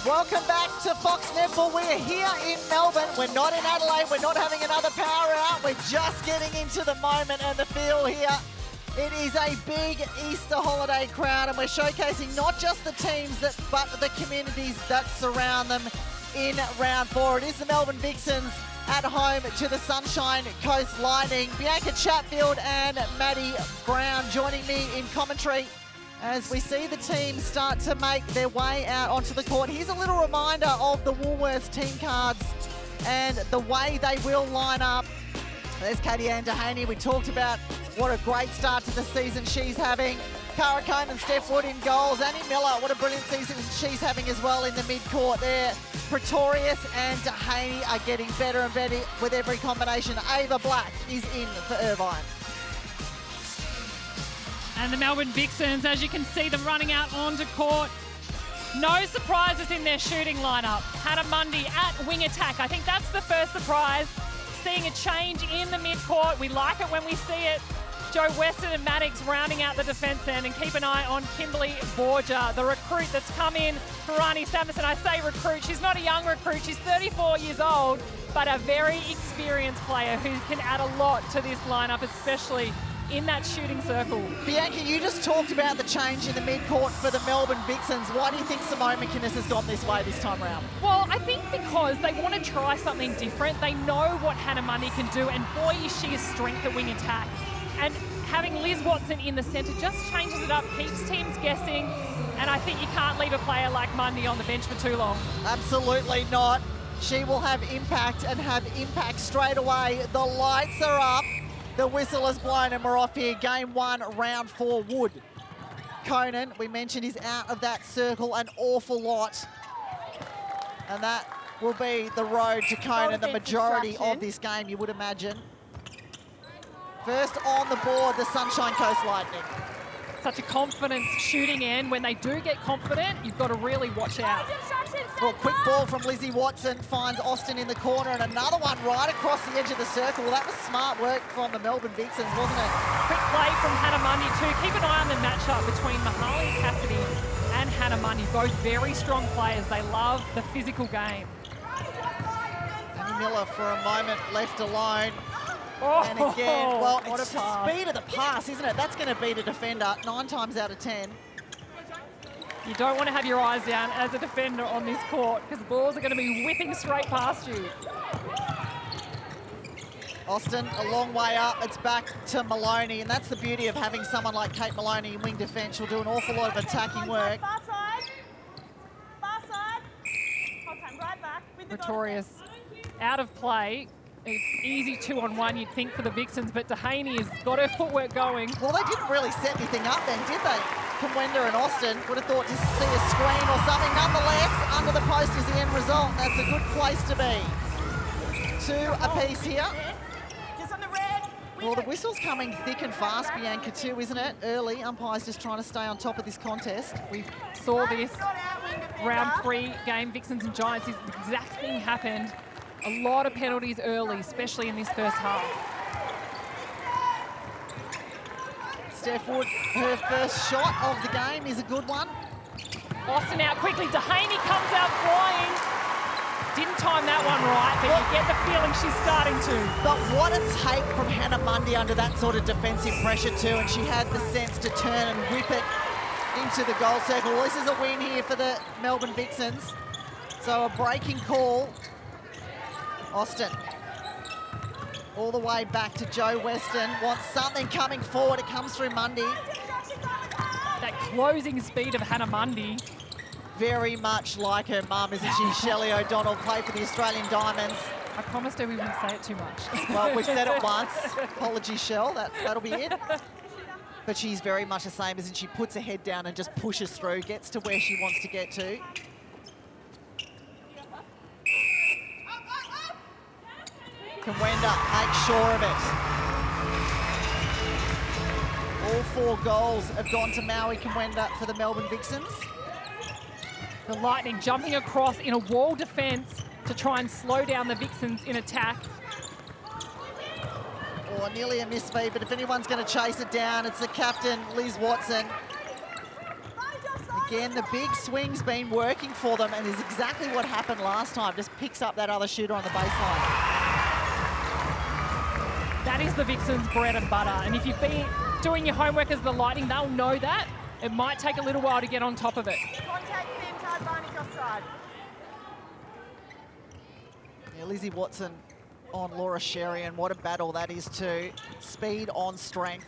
Welcome back to Fox Netball. We're here in Melbourne. We're not in Adelaide. We're not having another power out. We're just getting into the moment and the feel here. It is a big Easter holiday crowd, and we're showcasing not just the teams, but the communities that surround them in round 4. It is the Melbourne Vixens at home to the Sunshine Coast Lightning. Bianca Chatfield and Maddie Brown joining me in commentary as we see the team start to make their way out onto the court. Here's a little reminder of the Woolworths team cards and the way they will line up. There's Katie Ann Dehaney. We talked about what a great start to the season she's having. Cara Cone and Steph Wood in goals. Annie Miller, what a brilliant season she's having as well in the mid-court there. Pretorius and Dehaney are getting better and better with every combination. Ava Black is in for Irvine. And the Melbourne Vixens, as you can see them running out onto court. No surprises in their shooting lineup. Hannah Mundy at wing attack. I think that's the first surprise. Seeing a change in the mid-court. We like it when we see it. Joe Weston and Maddox rounding out the defence end, and keep an eye on Kimberly Borgia, the recruit that's come in for Rani Samuson. I say recruit, she's not a young recruit, she's 34 years old, but a very experienced player who can add a lot to this lineup, especially in that shooting circle. Bianca, you just talked about the change in the mid-court for the Melbourne Vixens. Why do you think Simone McInnes has gone this way this time round? Well, I think because they want to try something different. They know what Hannah Mundy can do, and boy, is she a strength at wing attack. And having Liz Watson in the centre just changes it up, keeps teams guessing, and I think you can't leave a player like Mundy on the bench for too long. Absolutely not. She will have impact and have impact straight away. The lights are up. The whistle is blown and we're off here. Game 1, round 4, Wood. Conan, we mentioned, is out of that circle an awful lot. And that will be the road to Conan, the majority of this game, you would imagine. First on the board, the Sunshine Coast Lightning. Such a confidence shooting end. When they do get confident, you've got to really watch out. Well, quick ball from Lizzie Watson finds Austin in the corner, and another one right across the edge of the circle. Well, that was smart work from the Melbourne Vixens, wasn't it? Quick play from Hannah Mundy too. Keep an eye on the matchup between Mahali Cassidy and Hannah Mundy. Both very strong players. They love the physical game. Annie Miller for a moment left alone. Oh, and again, well, it's the tough. speed of the pass, isn't it? That's going to beat a defender 9 times out of 10. You don't want to have your eyes down as a defender on this court because the balls are going to be whipping straight past you. Austin, a long way up. It's back to Maloney, and that's the beauty of having someone like Kate Maloney in wing defence. She'll do an awful lot of attacking work. Far side. Far side. Hold time, right back. With the Pretorius out of play. Easy 2-on-1, you'd think, for the Vixens, but Dehaney has got her footwork going. Well, they didn't really set anything up then, did they? Kamwenda and Austin would have thought to see a screen or something. Nonetheless, under the post is the end result. That's a good place to be. 2 apiece here. Just on the red. Well, the whistle's coming thick and fast, Bianca, too, isn't it? Early, umpires just trying to stay on top of this contest. We saw this round 3 game, Vixens and Giants. This exact thing happened. A lot of penalties early, especially in this first half. Steph Wood, her first shot of the game is a good one. Austin out quickly. Dehaney comes out flying. Didn't time that one right, but you get the feeling she's starting to. But what a take from Hannah Mundy under that sort of defensive pressure too, and she had the sense to turn and whip it into the goal circle. Well, this is a win here for the Melbourne Vixens. So a breaking call. Austin, all the way back to Joe Weston, wants something coming forward. It comes through Mundy. That closing speed of Hannah Mundy. Very much like her mum, isn't she? Shelley O'Donnell, played for the Australian Diamonds. I promised her we wouldn't say it too much. Well, we've said it once. Apologies, Shell, that'll be it. But she's very much the same, isn't she? Puts her head down and just pushes through, gets to where she wants to get to. Kamwenda makes sure of it. All 4 goals have gone to Maui Kamwenda for the Melbourne Vixens. The Lightning jumping across in a wall defence to try and slow down the Vixens in attack. Or nearly a misfeed, but if anyone's going to chase it down, it's the captain, Liz Watson. Again, the big swing's been working for them and is exactly what happened last time. Just picks up that other shooter on the baseline. That is the Vixens' bread and butter. And if you've been doing your homework as the Lightning, they'll know that. It might take a little while to get on top of it. Contact centre, advantage offside. Yeah, Lizzie Watson on Laura Sherry, and what a battle that is too. Speed on strength.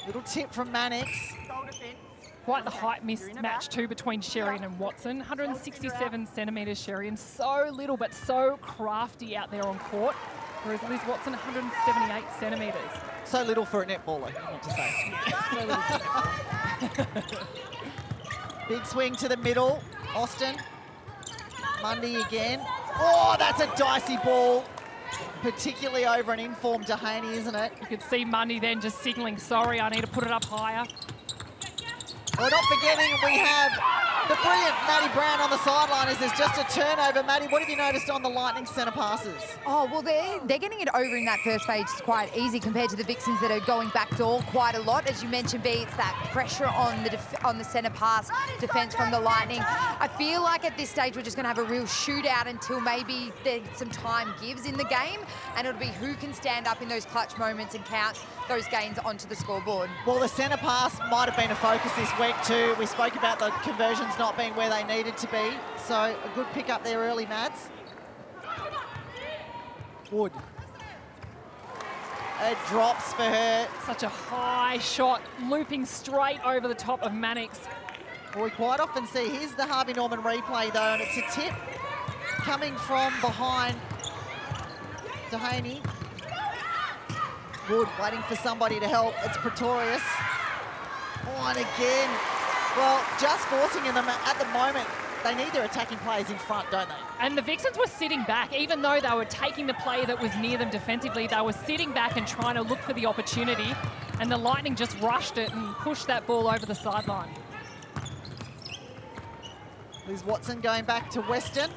Little tip from Mannix. Goal defence. Quite the height mismatch too between Sherian and Watson. 167 centimetres Sherian, so little but so crafty out there on court. Whereas Liz Watson, 178 centimetres. So little for a netballer, I want to say. So little for Big swing to the middle. Austin. Mundy again. Oh, that's a dicey ball. Particularly over an informed Dehaney, isn't it? You could see Mundy then just signalling, sorry, I need to put it up higher. Well, not forgetting we have the brilliant Maddie Brown on the sideline as there's just a turnover. Maddie, what have you noticed on the Lightning centre passes? Oh, well, they're getting it over in that first phase quite easy compared to the Vixens that are going backdoor quite a lot. As you mentioned, B, it's that pressure on the centre pass defence from the Lightning. I feel like at this stage we're just going to have a real shootout until maybe some time gives in the game, and it'll be who can stand up in those clutch moments and count those gains onto the scoreboard. Well, the centre pass might have been a focus this week too. We spoke about the conversions not being where they needed to be. So a good pick up there early, Mads. Wood. It drops for her. Such a high shot, looping straight over the top of Mannix. Well, we quite often see, here's the Harvey Norman replay though, and it's a tip coming from behind Dehaney. Wood waiting for somebody to help. It's Pretorius. Oh, and again, well, just forcing them at the moment. They need their attacking players in front, don't they? And the Vixens were sitting back, even though they were taking the play that was near them defensively. They were sitting back and trying to look for the opportunity, and the Lightning just rushed it and pushed that ball over the sideline. Liz Watson going back to Weston.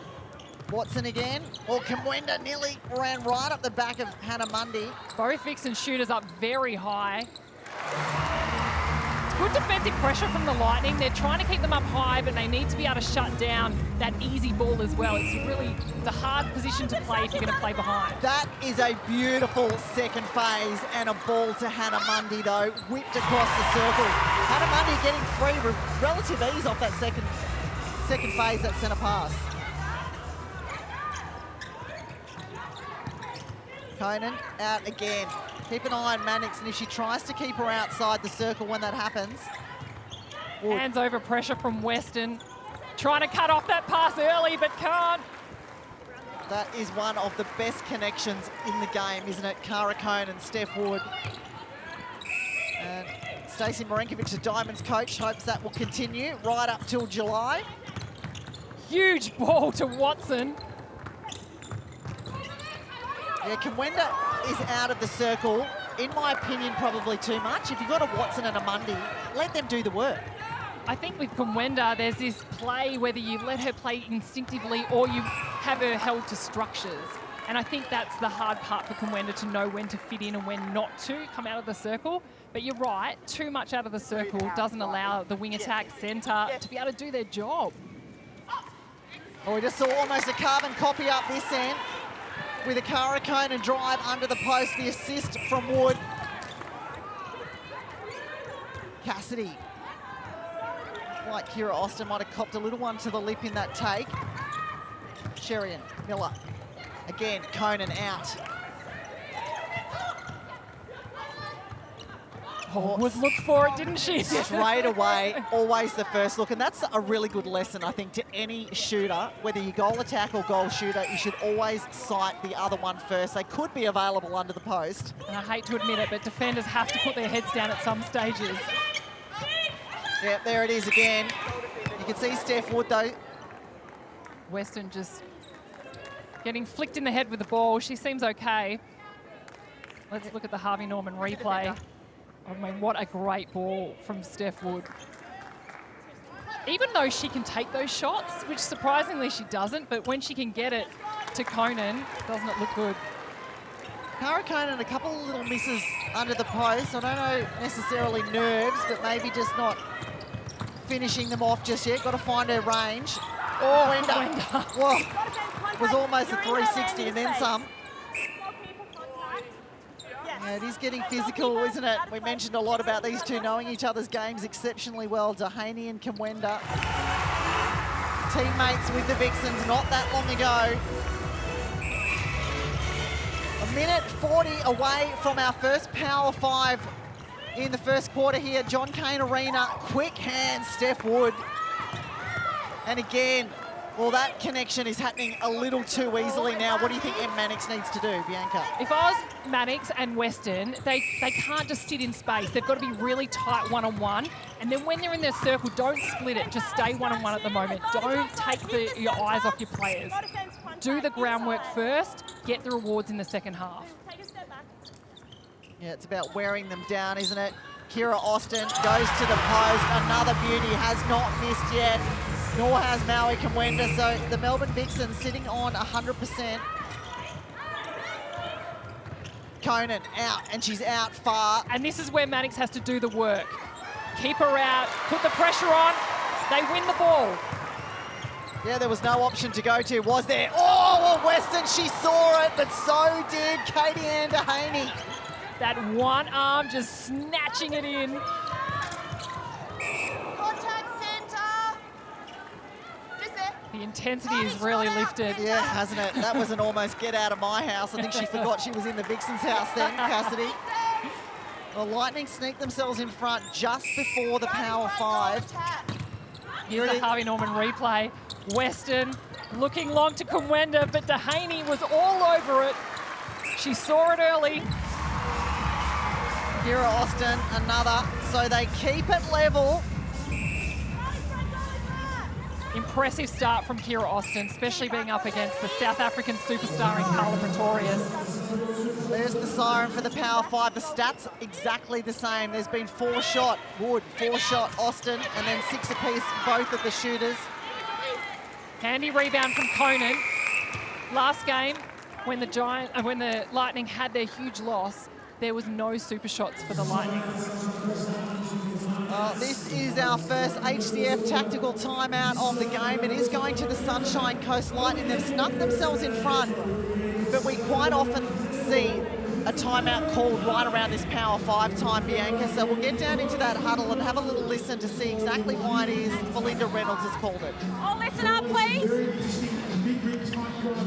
Watson again. Well, Kamwenda nearly ran right up the back of Hannah Mundy. Both Vixen shooters up very high. Good defensive pressure from the Lightning. They're trying to keep them up high, but they need to be able to shut down that easy ball as well. It's a hard position to play if you're going to play behind. That is a beautiful second phase, and a ball to Hannah Mundy though, whipped across the circle. Hannah Mundy getting free with relative ease off that second phase, that centre pass. Conan out again. Keep an eye on Mannix, and if she tries to keep her outside the circle when that happens. Wood. Hands over pressure from Weston. Trying to cut off that pass early, but can't. That is one of the best connections in the game, isn't it? Cara Conan, Steph Wood. And Stacey Marinkovic, the Diamonds coach, hopes that will continue right up till July. Huge ball to Watson. Yeah, Kamwenda is out of the circle. In my opinion, probably too much. If you've got a Watson and a Mundy, let them do the work. I think with Kamwenda, there's this play, whether you let her play instinctively or you have her held to structures. And I think that's the hard part for Kamwenda, to know when to fit in and when not to come out of the circle. But you're right, too much out of the circle doesn't allow the wing attack centre to be able to do their job. Oh, we just saw almost a carbon copy up this end with a Cara Conan drive under the post, the assist from Wood. Cassidy. Like Kira Austin might have copped a little one to the lip in that take. Sherian, Miller. Again, Conan out. Oh, Wood looked for it, didn't she? Straight away, always the first look. And that's a really good lesson, I think, to any shooter. Whether you goal attack or goal shooter, you should always sight the other one first. They could be available under the post. And I hate to admit it, but defenders have to put their heads down at some stages. Yep, there it is again. You can see Steph Wood, though. Weston just getting flicked in the head with the ball. She seems okay. Let's look at the Harvey Norman replay. I mean, what a great ball from Steph Wood. Even though she can take those shots, which surprisingly she doesn't, but when she can get it to Conan, doesn't it look good? Cara Conan, a couple of little misses under the post. I don't know necessarily nerves, but maybe just not finishing them off just yet. Got to find her range. Oh, Wenda. Whoa. Was almost a 360 and then some. Yeah, it is getting physical, isn't it? We mentioned a lot about these two knowing each other's games exceptionally well. Dehaney and Kamwenda, teammates with the Vixens not that long ago. A minute 40 away from our first Power 5 in the first quarter here. John Cain Arena, quick hands, Steph Wood. And again, well, that connection is happening a little too easily now. What do you think M. Mannix needs to do, Bianca? If I was Mannix and Weston, they can't just sit in space. They've got to be really tight one-on-one. And then when they're in their circle, don't split it. Just stay one-on-one at the moment. Don't take your eyes off your players. Do the groundwork first. Get the rewards in the second half. Yeah, it's about wearing them down, isn't it? Kira Austin goes to the post. Another beauty, has not missed yet. Nor has Maui Kamwenda, so the Melbourne Vixens sitting on 100%. Conan out, and she's out far. And this is where Mannix has to do the work. Keep her out, put the pressure on, they win the ball. Yeah, there was no option to go to, was there? Oh, well, Weston, she saw it, but so did Katie Ann Dehaney. That one arm just snatching it in. The intensity is really lifted. Yeah, hasn't it? That was an almost get out of my house. I think she forgot she was in the Vixens' house then, Cassidy. The Lightning sneak themselves in front just before the Power 5. Here's the Harvey Norman replay. Weston looking long to Kamwenda, but Dehaney was all over it. She saw it early. Kira Austin, another. So they keep it level. Impressive start from Kira Austin, especially being up against the South African superstar in Carla Pretorius. There's the siren for the Power 5. The stats exactly the same. There's been 4 shot Wood, 4 shot Austin, and then 6 apiece for both of the shooters. Handy rebound from Conan. Last game, when the Lightning had their huge loss, there was no super shots for the Lightning. This is our first HCF tactical timeout of the game. It is going to the Sunshine Coast Lightning. They've snuck themselves in front, but we quite often see a timeout called right around this Power 5 time, Bianca. So we'll get down into that huddle and have a little listen to see exactly why it is Belinda Reynolds has called it. Oh, listen up, please.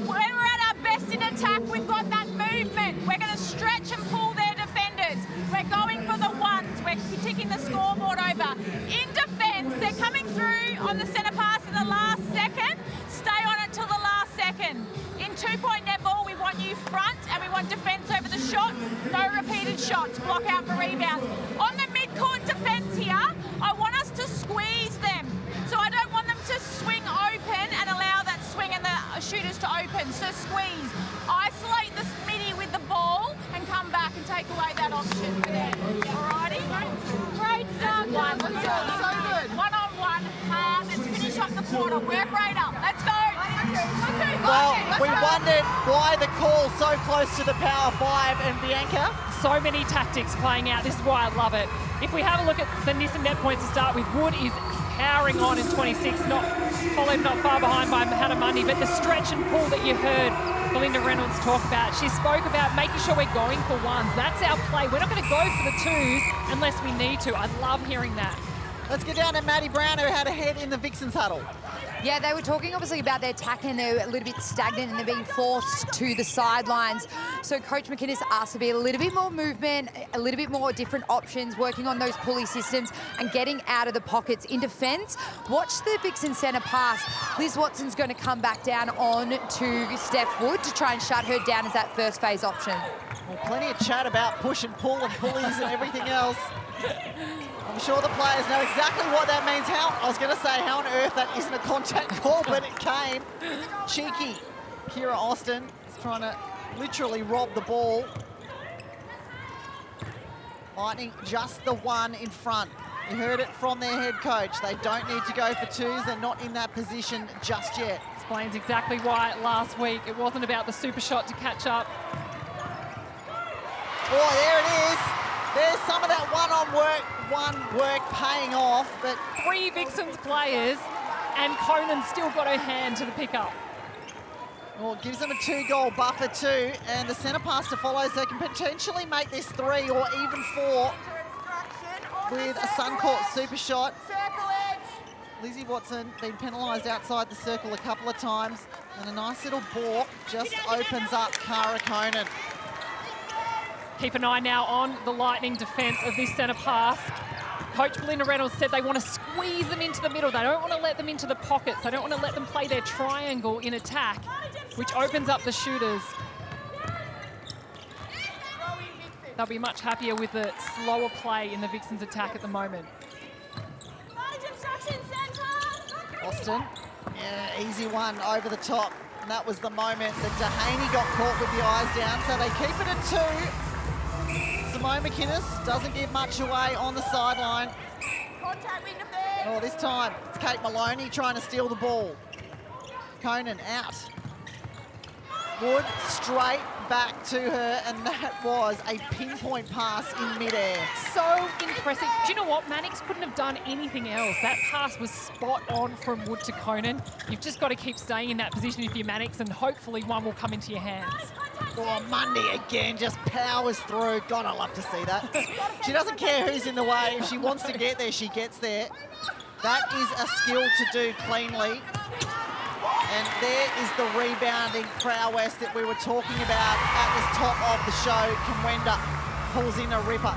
When we're at our best in attack, we've got that movement. We're going to stretch and pull their defenders. We're going for the ones. We're ticking the scoreboard over. In defence, they're coming through on the centre pass in the last second. Stay on it till the last second. In 2-point netball, we want you front and we want defence over the shot. No repeated shots. Block out for rebounds. On the mid-court defence here, I want us to squeeze them. So I don't want them to swing open and allow that swing and the shooters to open. So squeeze. Isolate the midi with the ball and come back and take away that option for them. Alrighty? Great start, guys. Let's do it. So good. One-on-one, hard. Let's finish off the quarter. Work right up. Let's go. Well, we wondered why the call so close to the Power 5, and Bianca? So many tactics playing out. This is why I love it. If we have a look at the Nissan net points to start with, Wood is powering on in 26, followed not far behind by Hannah Mundy, but the stretch and pull that you heard Belinda Reynolds talk about. She spoke about making sure we're going for ones. That's our play. We're not going to go for the twos unless we need to. I love hearing that. Let's get down to Maddie Brown, who had a head in the Vixens huddle. Yeah, they were talking obviously about their attack and they're a little bit stagnant and they're being forced to the sidelines. So Coach McInnes asked to be a little bit more movement, a little bit more different options, working on those pulley systems and getting out of the pockets. In defence, watch the Vixen centre pass. Liz Watson's going to come back down on to Steph Wood to try and shut her down as that first phase option. Well, plenty of chat about push and pull and pulleys and everything else. I'm sure the players know exactly what that means. I was going to say, how on earth that isn't a contact call, but it came. Cheeky. Kira Austin is trying to literally rob the ball. Lightning just the one in front. You heard it from their head coach. They don't need to go for twos. They're not in that position just yet. Explains exactly why last week it wasn't about the super shot to catch up. Oh, there it is. There's some of that one work paying off, but 3 Vixens players, and Conan still got her hand to the pickup. well, it gives them a 2-goal buffer too, and the centre pass to follow, so they can potentially make this 3 or even 4 with a Suncorp super shot. Lizzie Watson been penalised outside the circle a couple of times, and a nice little balk just opens up Cara Conan. Keep an eye now on the Lightning defence of this centre pass. Coach Belinda Reynolds said they want to squeeze them into the middle. They don't want to let them into the pockets. They don't want to let them play their triangle in attack, which opens up the shooters. They'll be much happier with the slower play in the Vixens attack at the moment. Austin, yeah, easy one over the top. And that was the moment that Dehaney got caught with the eyes down, so they keep it at 2. Simone McInnes doesn't give much away on the sideline. Oh, this time it's Kate Maloney trying to steal the ball. Conan out. Wood straight back to her, and that was a pinpoint pass in midair. So impressive. Do you know what? Mannix couldn't have done anything else. That pass was spot on from Wood to Conan. You've just got to keep staying in that position if you're Mannix, and hopefully one will come into your hands. Oh, Mundy again just powers through. God, I love to see that. She doesn't care who's in the way. If she wants to get there, she gets there. That is a skill to do cleanly. And there is the rebounding prowess that we were talking about at the top of the show. Kamwenda pulls in a ripper.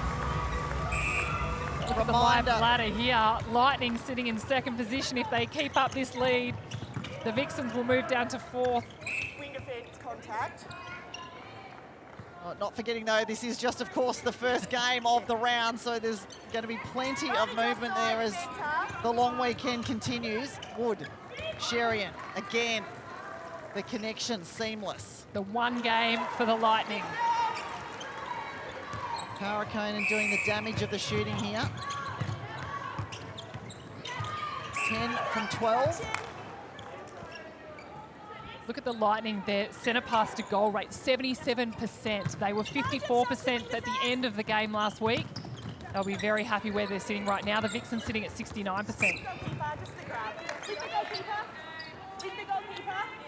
Look at the live ladder here. Lightning sitting in second position. If they keep up this lead, the Vixens will move down to 4th. Wing defence contact. Oh, not forgetting though, this is just of course the first game of the round, so there's going to be plenty of movement there as the long weekend continues. Wood, Sherian, again, the connection seamless. The one game for the Lightning. Cara Conan doing the damage of the shooting here. 10 from 12. Look at the Lightning, their centre pass to goal rate, 77%. They were 54% at the end of the game last week. They'll be very happy where they're sitting right now. The Vixens sitting at 69%.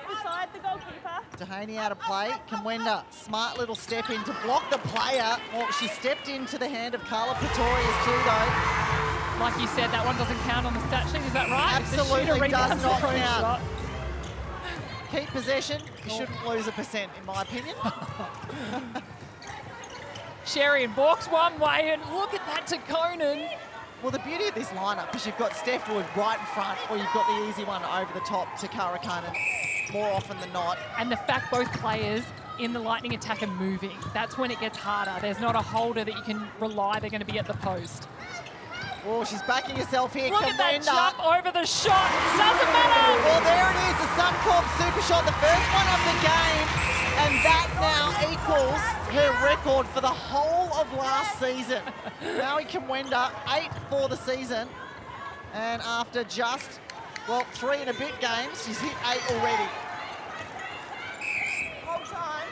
Beside the goalkeeper. Dehaney out of play. Kamwenda, smart little step in to block the player. Well, she stepped into the hand of Carla Pretorius too, though. Like you said, that one doesn't count on the stat sheet, is that right? Absolutely does not count. Shot. Keep possession. You shouldn't lose a percent, in my opinion. Sherian balks one way, and look at that to Conan. Well, the beauty of this lineup, because you've got Steph Wood right in front, or you've got the easy one over the top to Cara Conan, more often than not. And the fact both players in the Lightning attack are moving, that's when it gets harder. There's not a holder that you can rely they're going to be at the post. Oh, she's backing herself here. Look at that jump over the shot. Doesn't matter. Well, there it is, the Suncorp super shot, the first one of the game. And that now equals her record for the whole of last season. Maui Kamwenda, 8 for the season. And after just, well, 3 and a bit games, she's hit 8 already. Hold time.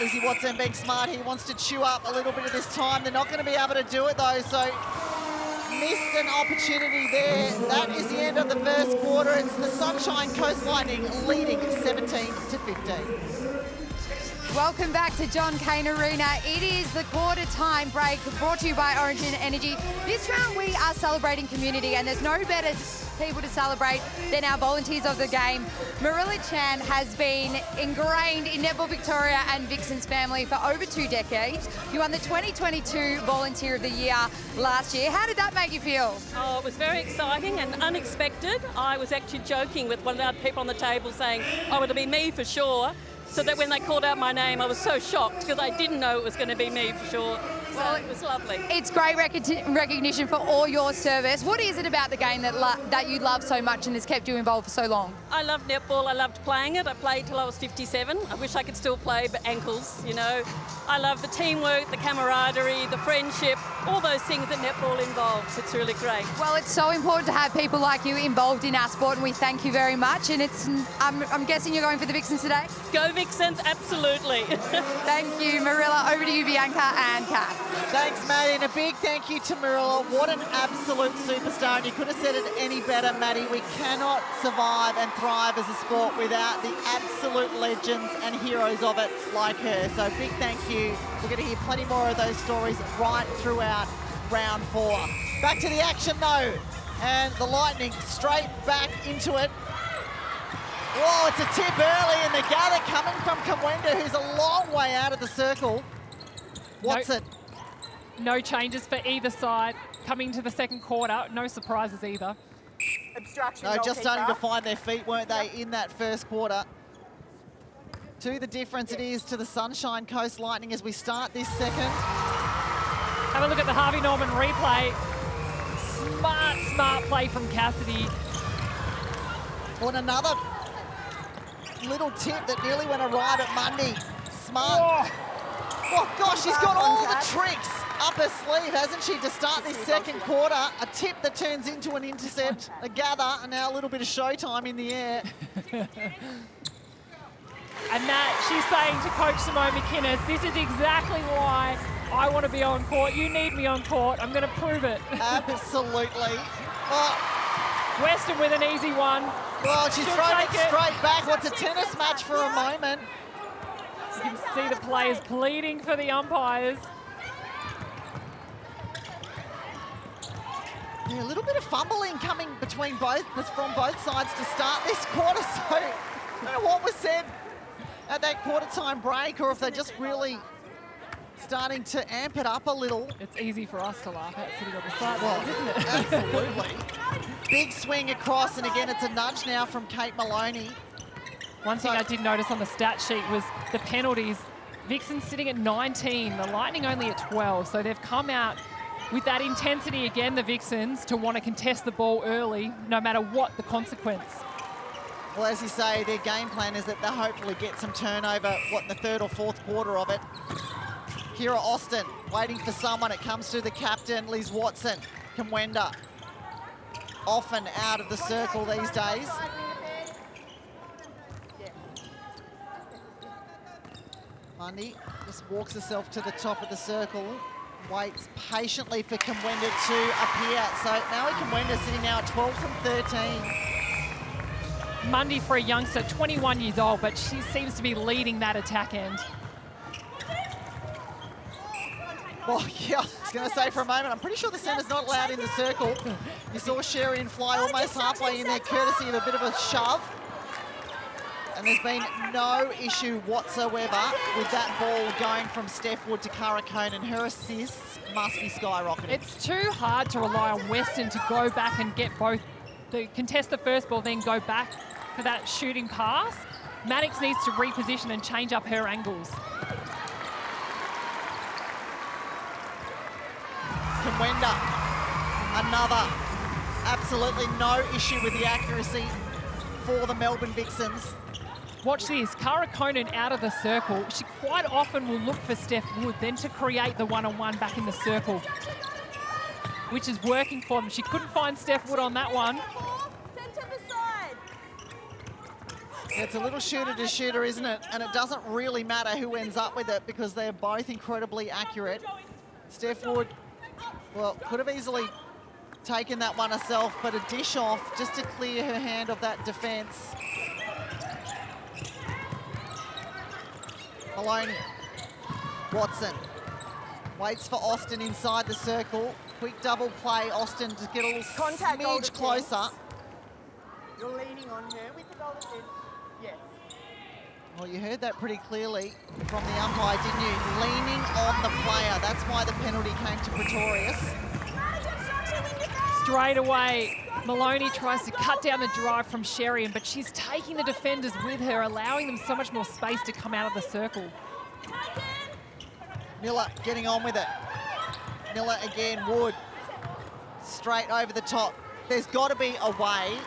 Lizzie Watson being smart here, wants to chew up a little bit of this time. They're not going to be able to do it though, so missed an opportunity there. That is the end of the first quarter. It's the Sunshine Coast Lightning leading 17-15. Welcome back to John Cain Arena. It is the quarter time break brought to you by Origin Energy. This round we are celebrating community, and there's no better people to celebrate than our volunteers of the game. Marilla Chan has been ingrained in Netball Victoria and Vixens family for over 2 decades. You won the 2022 Volunteer of the Year last year. How did that make you feel? Oh, it was very exciting and unexpected. I was actually joking with one of the other people on the table saying, oh, it'll be me for sure. So that when they called out my name, I was so shocked because I didn't know it was going to be me for sure. So it was lovely. It's great recognition for all your service. What is it about the game that you love so much and has kept you involved for so long? I love netball. I loved playing it. I played till I was 57. I wish I could still play, but ankles, you know. I love the teamwork, the camaraderie, the friendship, all those things that netball involves. It's really great. Well, it's so important to have people like you involved in our sport, and we thank you very much. And I'm guessing you're going for the Vixens today? Go Vixens, absolutely. Thank you, Marilla. Over to you, Bianca and Kat. Thanks, Maddie, and a big thank you to Marilla. What an absolute superstar, and you could have said it any better, Maddie. We cannot survive and thrive as a sport without the absolute legends and heroes of it like her. So big thank you. We're going to hear plenty more of those stories right throughout round 4. Back to the action, though, and the Lightning straight back into it. Whoa, it's a tip early, and the gather coming from Kamwenda, who's a long way out of the circle. What's it? No changes for either side coming to the second quarter. No surprises either. Obstruction. No, just goalkeeper. starting to find their feet, weren't they, in that first quarter? To the difference it is to the Sunshine Coast Lightning as we start this second. Have a look at the Harvey Norman replay. Smart play from Cassidy. On another little tip that nearly went awry at Mundy. Smart. Oh gosh, she's got all the tricks up her sleeve, hasn't she, to start this second quarter. A tip that turns into an intercept, a gather, and now a little bit of showtime in the air. And that, she's saying to Coach Simone McInnes, this is exactly why I want to be on court. You need me on court. I'm going to prove it. Absolutely. Oh, Weston with an easy one. well, she's thrown it straight back. What's a tennis match for a moment? You can see the players pleading for the umpires. Yeah, a little bit of fumbling coming from both sides to start this quarter. So I don't know what was said at that quarter time break, or if they're just really starting to amp it up a little. It's easy for us to laugh at sitting on the sidelines, Well, isn't it? absolutely. Big swing across, and again, it's a nudge now from Kate Maloney. One thing I did notice on the stat sheet was the penalties. Vixens sitting at 19, the Lightning only at 12. So they've come out with that intensity again, the Vixens, to want to contest the ball early, no matter what the consequence. Well, as you say, their game plan is that they'll hopefully get some turnover, in the third or fourth quarter of it. Kira Austin waiting for someone. It comes to the captain, Liz Watson. Kamwenda often out of the circle these days. Mundy just walks herself to the top of the circle, waits patiently for Kamwenda to appear. So now Kamwenda sitting now at 12 from 13. Mundy for a youngster, 21 years old, but she seems to be leading that attack end. Oh, yeah, I was going to say for a moment, I'm pretty sure the centre's not allowed in the circle. You saw Sherian fly almost halfway in there, courtesy of a bit of a shove. And there's been no issue whatsoever with that ball going from Steph Wood to Cara Conan. Her assists must be skyrocketing. It's too hard to rely on Weston to go back and get both, contest the first ball, then go back for that shooting pass. Maddox needs to reposition and change up her angles. Kamwenda, another. Absolutely no issue with the accuracy for the Melbourne Vixens. Watch this, Cara Conan out of the circle. She quite often will look for Steph Wood, then to create the one-on-one back in the circle, which is working for them. She couldn't find Steph Wood on that one. Centre the side. It's a little shooter to shooter, isn't it? And it doesn't really matter who ends up with it because they're both incredibly accurate. Steph Wood, well, could have easily taken that one herself, but a dish off just to clear her hand of that defence. Maloney, Watson, waits for Austin inside the circle. Quick double play, Austin to get a little Contact goal smidge defence. closer. You're leaning on her with the goal defence. Yes. Well, you heard that pretty clearly from the umpire, didn't you? Leaning on the player. That's why the penalty came to Pretorius. Straight away, Maloney tries to cut down the drive from Sherian, but she's taking the defenders with her, allowing them so much more space to come out of the circle. Miller getting on with it. Miller again, Wood. Straight over the top. There's got to be a way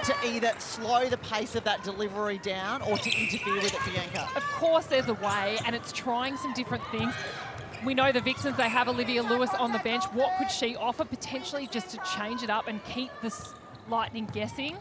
to either slow the pace of that delivery down or to interfere with it, Bianca. Of course there's a way, and it's trying some different things. We know the Vixens, they have Olivia Lewis on the bench. What could she offer potentially just to change it up and keep the Lightning guessing?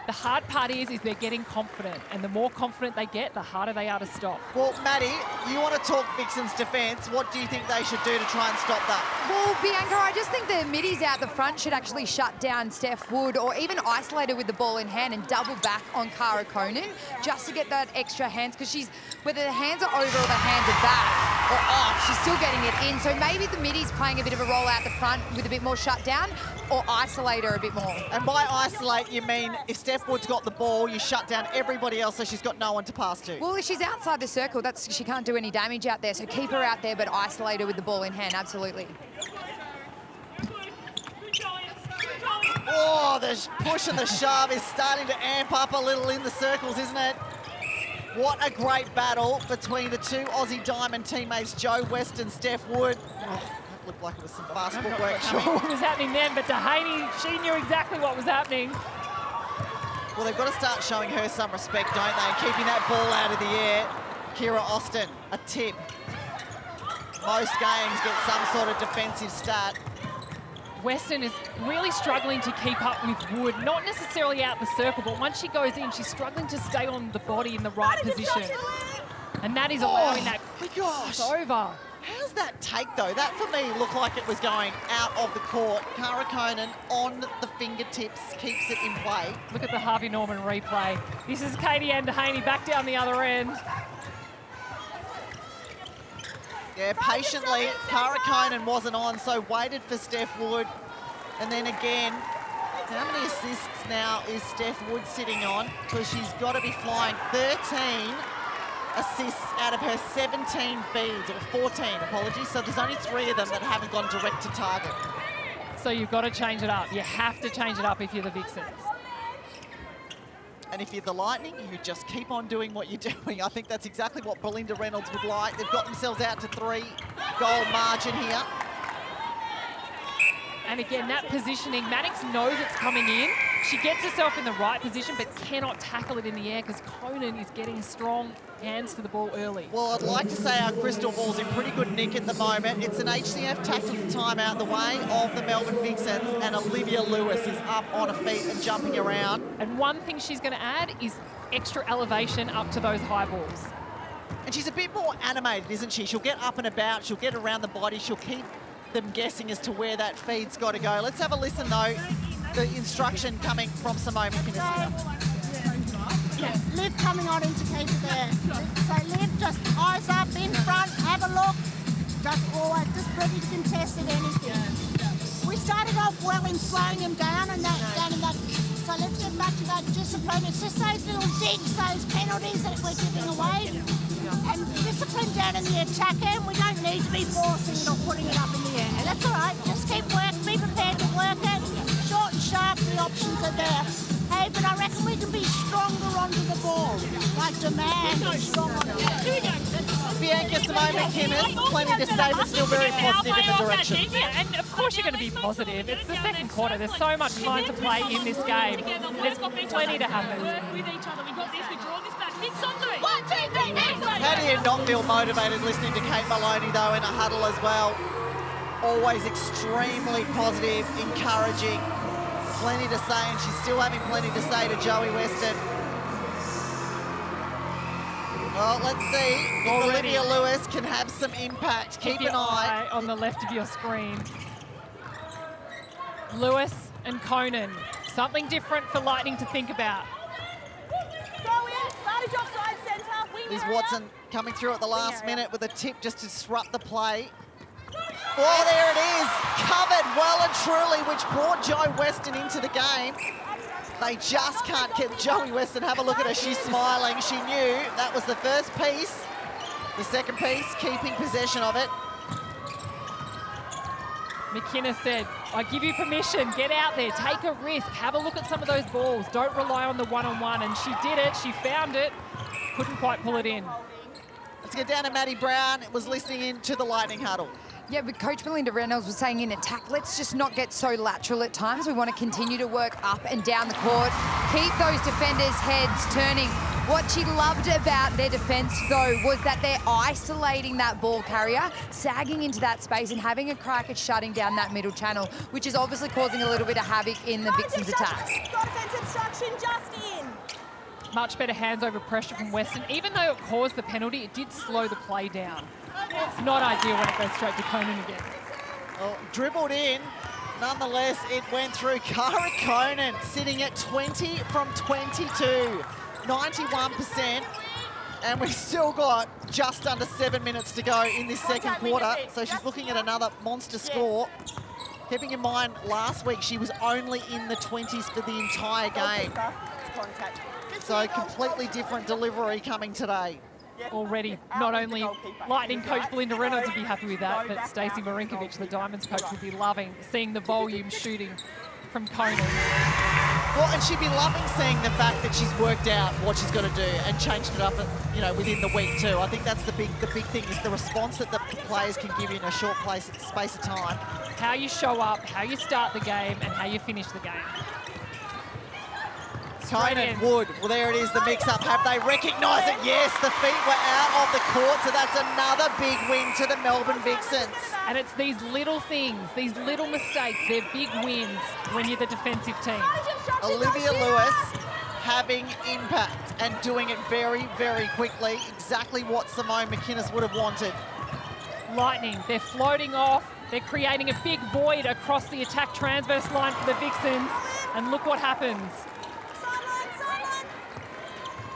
The hard part is they're getting confident, and the more confident they get, the harder they are to stop. Well, Maddie, you want to talk Vixens' defence. What do you think they should do to try and stop that? Well, Bianca, I just think the middies out the front should actually shut down Steph Wood or even isolate her with the ball in hand and double back on Cara Conan just to get that extra hands, because she's, whether the hands are over or the hands are back or off, she's still getting it in. So maybe the middies playing a bit of a role out the front with a bit more shutdown, or isolate her a bit more. And by isolate, you mean if Steph Wood's got the ball, you shut down everybody else so she's got no one to pass to. Well, if she's outside the circle, she can't do any damage out there. So keep her out there, but isolate her with the ball in hand, absolutely. Oh, the push and the shove is starting to amp up a little in the circles, isn't it? What a great battle between the two Aussie Diamond teammates, Joe West and Steph Wood. Oh, that looked like it was some fast footwork. What was happening then, but Dehaney, she knew exactly what was happening. Well, they've got to start showing her some respect, don't they? And keeping that ball out of the air. Kira Austin, a tip. Most games get some sort of defensive stat. Weston is really struggling to keep up with Wood, not necessarily out the circle, but once she goes in, she's struggling to stay on the body in the right position. And that is allowing that quick cross over. How's that take, though? That, for me, looked like it was going out of the court. Cara Conan on the fingertips keeps it in play. Look at the Harvey Norman replay. This is Katie Ann Dehaney back down the other end. Yeah, patiently, Cara Conan wasn't on, so waited for Steph Wood. And then again, how many assists now is Steph Wood sitting on? Because she's got to be flying 13 assists out of her 17 feeds, or 14, apologies. So there's only 3 of them that haven't gone direct to target. So you've got to change it up. You have to change it up if you're the Vixens. And if you're the Lightning, you just keep on doing what you're doing. I think that's exactly what Belinda Reynolds would like. They've got themselves out to 3-goal margin here. And again, that positioning, Maddox knows it's coming in. She gets herself in the right position, but cannot tackle it in the air because Conan is getting strong hands to the ball early. Well, I'd like to say our crystal ball's in pretty good nick at the moment. It's an HCF tactical timeout the way of the Melbourne Vixens, and Olivia Lewis is up on her feet and jumping around. And one thing she's going to add is extra elevation up to those high balls. And she's a bit more animated, isn't she? She'll get up and about, she'll get around the body, she'll keep them guessing as to where that feed's got to go. Let's have a listen, though. The instruction coming from Simone McInnes. Yeah, Liv coming on in to keep it there. So Liv, just eyes up, in front, have a look. Just ready to contest at anything. We started off well in slowing him down and that. So let's get back to that discipline. It's just those little digs, those penalties that we're giving away. And discipline down in the attack end. We don't need to be forcing it or putting it up in the air. That's all right. Just keep working. Be prepared to work it. Short and sharp, the options are there. Hey, but I reckon we can be stronger onto the ball. Like demand and strong on the ball. Here we go. Bianca, Simone McInnes, plenty to say, but still very positive in the direction. Yeah, and of course you're going to be positive. It's the second quarter. There's so much time to play in this game. There's plenty to happen. With each other, we got this, we draw this back. Big Sunday. 1, 2, 3, next. How do you not feel motivated listening to Kate Maloney, though, in a huddle as well? Always extremely positive, encouraging. Plenty to say, and she's still having plenty to say to Joey Weston. Well, let's see if Olivia Lewis can have some impact. Keep an eye on the left of your screen. Lewis and Conan. Something different for Lightning to think about. Go in, started offside centre. Is Watson coming through at the last minute with a tip just to disrupt the play. Oh, there it is. Covered well and truly, which brought Joe Weston into the game. They just can't get Joey Weston. Have a look at her. She's smiling. She knew that was the first piece. The second piece, keeping possession of it. McInnes said, I give you permission. Get out there. Take a risk. Have a look at some of those balls. Don't rely on the one-on-one. And she did it. She found it. Couldn't quite pull it in. Let's get down to Maddie Brown. It was listening in to the Lightning huddle. Yeah, but Coach Melinda Reynolds was saying in attack, let's just not get so lateral at times. We want to continue to work up and down the court, keep those defenders' heads turning. What she loved about their defence, though, was that they're isolating that ball carrier, sagging into that space and having a crack at shutting down that middle channel, which is obviously causing a little bit of havoc in the Vixens' attack. Defense obstruction just in. Much better hands over pressure from Western. Even though it caused the penalty, it did slow the play down. Not ideal when it goes straight to Conan again. Well, dribbled in. Nonetheless, it went through. Cara Conan sitting at 20 from 22. 91%. And we've still got just under 7 minutes to go in this second quarter. So she's looking at another monster score. Keeping in mind, last week she was only in the 20s for the entire game. So completely different delivery coming today. Already, not only Lightning coach Belinda Reynolds would be happy with that, but Stacey Marinkovic, the Diamonds coach, would be loving seeing the volume shooting from Conan. Well, and she'd be loving seeing the fact that she's worked out what she's got to do and changed it up, you know, within the week too. I think that's the big thing is the response that the players can give you in a short space of time. How you show up, how you start the game, and how you finish the game. Conan, Wood, well there it is, the mix-up. Have they recognised it? Yes, the feet were out of the court, so that's another big win to the Melbourne Vixens. And it's these little things, these little mistakes, they're big wins when you're the defensive team. Olivia Lewis having impact and doing it very, very quickly. Exactly what Simone McInnes would have wanted. Lightning, they're floating off, they're creating a big void across the attack transverse line for the Vixens, and look what happens.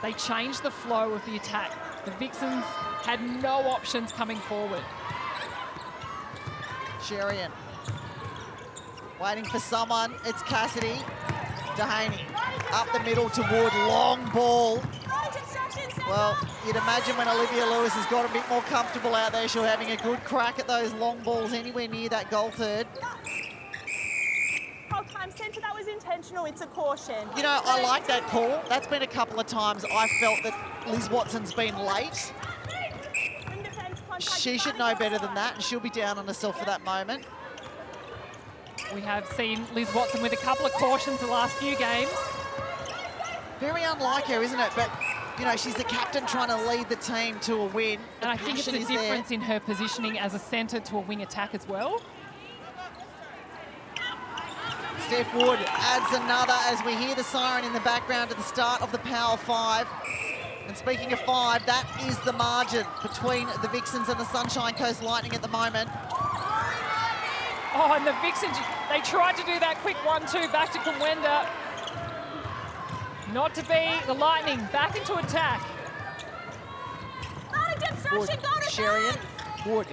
They changed the flow of the attack. The Vixens had no options coming forward. Sherian waiting for someone. It's Cassidy. Dehaney up the middle to Wood. Long ball. Well, you'd imagine when Olivia Lewis has got a bit more comfortable out there, she'll having a good crack at those long balls anywhere near that goal third. Time centre, that was intentional. It's a caution. You know, I like that call. That's been a couple of times I felt that Liz Watson's been late. She should know better than that, and she'll be down on herself for that moment. We have seen Liz Watson with a couple of cautions the last few games. Very unlike her, isn't it? But, you know, she's the captain trying to lead the team to a win. And I think it's a difference in her positioning as a centre to a wing attack as well. Steph Wood adds another as we hear the siren in the background at the start of the Power 5. And speaking of 5, that is the margin between the Vixens and the Sunshine Coast Lightning at the moment. Oh, and the Vixens, they tried to do that quick 1-2 back to Kumwenda. Not to be. The Lightning back into attack. Wood, Sherian, Wood.